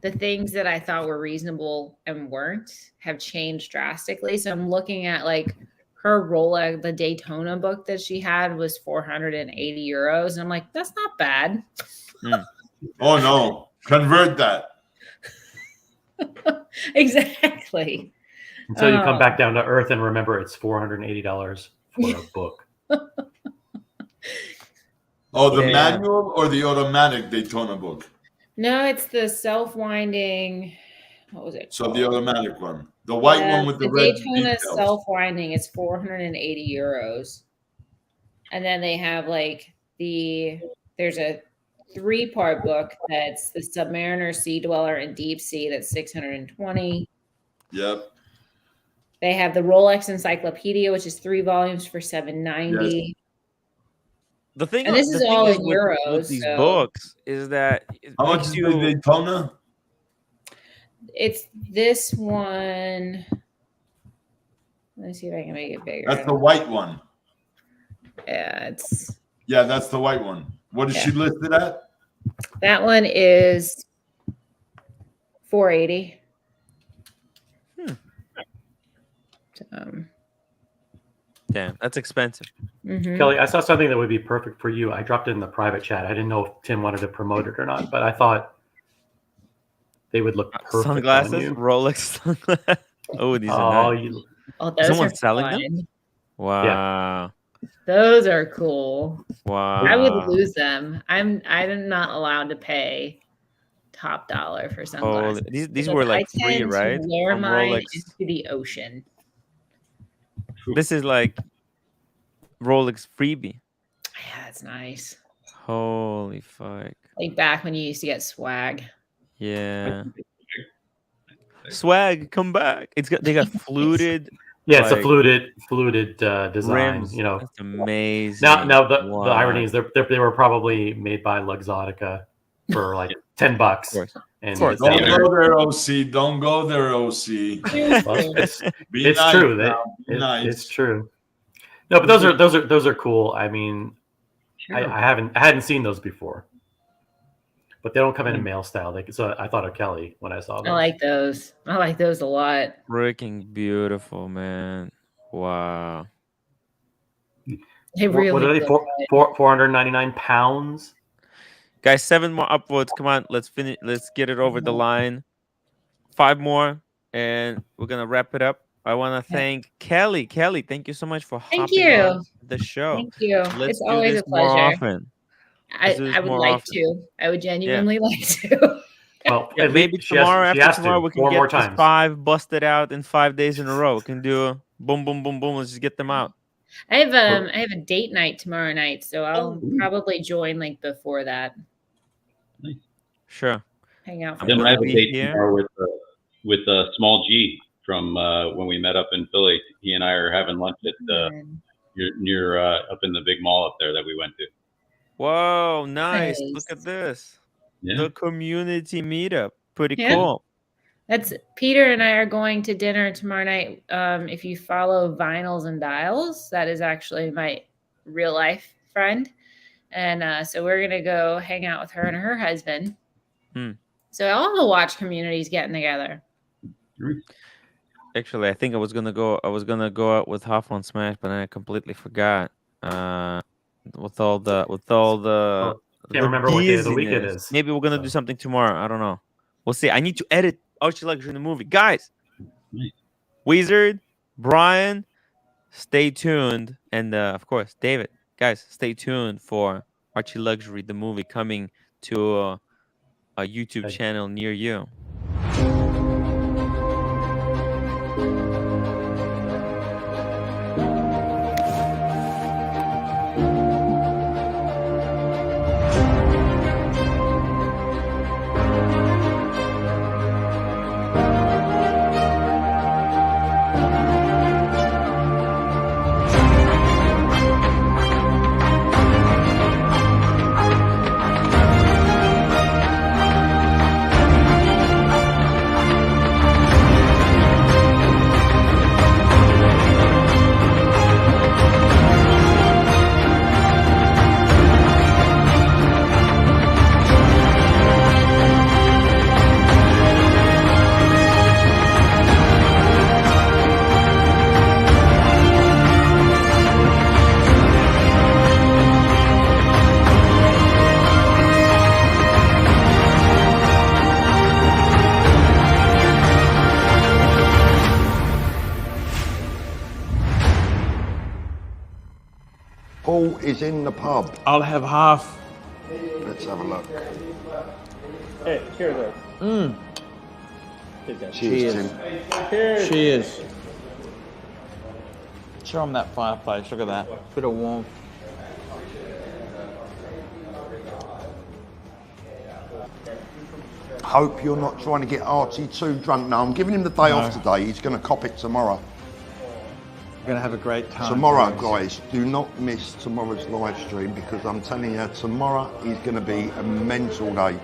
the things that I thought were reasonable and weren't have changed drastically. So I'm looking at like her Rolex, the Daytona book that she had was 480 euros. And I'm like, that's not bad. Oh no, convert that. Exactly. Until you come back down to earth and remember it's $480 for a book. Oh, the manual or the automatic Daytona book? No, it's the self-winding. What was it? So the automatic one, the white one with the red Daytona details. self-winding is 480 euros, and then they have like there's a 3-part book that's the Submariner, Sea Dweller, and Deep Sea that's 620. Yep. They have the Rolex Encyclopedia, which is 3 volumes for 790. Yes. The thing, and this is all in euros. With these books is that how much is the Daytona? It's this one. Let me see if I can make it bigger. That's the white one. Yeah, that's the white one. What is she listed at? That one is 480. Damn, that's expensive. Mm-hmm. Kelly, I saw something that would be perfect for you. I dropped it in the private chat. I didn't know if Tim wanted to promote it or not, but I thought they would look perfect. Sunglasses, on you. Rolex sunglasses. Oh, these are nice. Those Someone are selling fun. them? Wow. Yeah. Those are cool. Wow. I would lose them. I'm not allowed to pay top dollar for sunglasses. Oh, these were like free, right? Wear mine Rolex. into the ocean. This is like Rolex freebie. Yeah, it's nice. Holy fuck. Like back when you used to get swag. Yeah. Swag, come back. They got fluted. Yeah, it's a fluted design. Rims. You know, that's amazing. Now the irony is they were probably made by Luxottica for like $10. And don't go there, OC. Don't go there, OC. Well, it's nice true. nice. It's true. No, but those are cool. I mean, sure. I hadn't seen those before, but they don't come in mail style. So I thought of Kelly when I saw them. I like those. I like those a lot. Freaking beautiful, man. Wow. They really what are they? 499 pounds. Guys, 7 more upvotes. Come on, let's finish. Let's get it over the line. 5 more, and we're gonna wrap it up. I want to thank Kelly. Kelly, thank you so much for hopping on the show. Thank you. Let's it's always a pleasure. More often. I would like to. I would genuinely like to. Well, maybe tomorrow after tomorrow we can get this 5 busted out in 5 days in a row. We can do a boom, boom, boom, boom. Let's just get them out. I have a date night tomorrow night, so I'll probably join like before that. Sure. Hang out. Then I have a date tomorrow with Small G from when we met up in Philly. He and I are having lunch at near up in the big mall up there that we went to. Whoa, nice. Nice. Look at this. Yeah. The community meetup. Pretty Yeah. cool. That's Peter and I are going to dinner tomorrow night. If you follow Vinyls and Dials, that is actually my real life friend. And so we're gonna go hang out with her and her husband. So all the watch communities getting together. Actually, I think I was gonna go out with Half on Smash, but I completely forgot. With all the Can't remember what day of the week it busyness. is. Maybe we're gonna do something tomorrow. I don't know. We'll see. I need to edit Archie Luxury in the movie. Guys, Wizard, Brian, stay tuned. And of course, David, guys, stay tuned for Archie Luxury, the movie, coming to a YouTube channel near you. Paul is in the pub. I'll have half. Let's have a look. Hey, cheers. Cheers, Tim. Cheers. Show them that fireplace. Look at that. Bit of warmth. Hope you're not trying to get Archie too drunk. No, I'm giving him the day off today. He's going to cop it tomorrow. We're going to have a great time. Tomorrow, guys, do not miss tomorrow's live stream because I'm telling you, tomorrow is going to be a mental day.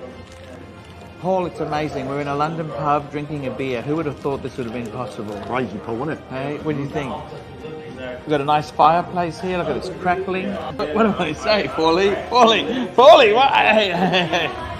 Paul, it's amazing. We're in a London pub drinking a beer. Who would have thought this would have been possible? Crazy, Paul, wasn't it? Hey, what do you think? We've got a nice fireplace here. Look at this crackling. What do I say, Paulie? Paulie, what? Hey.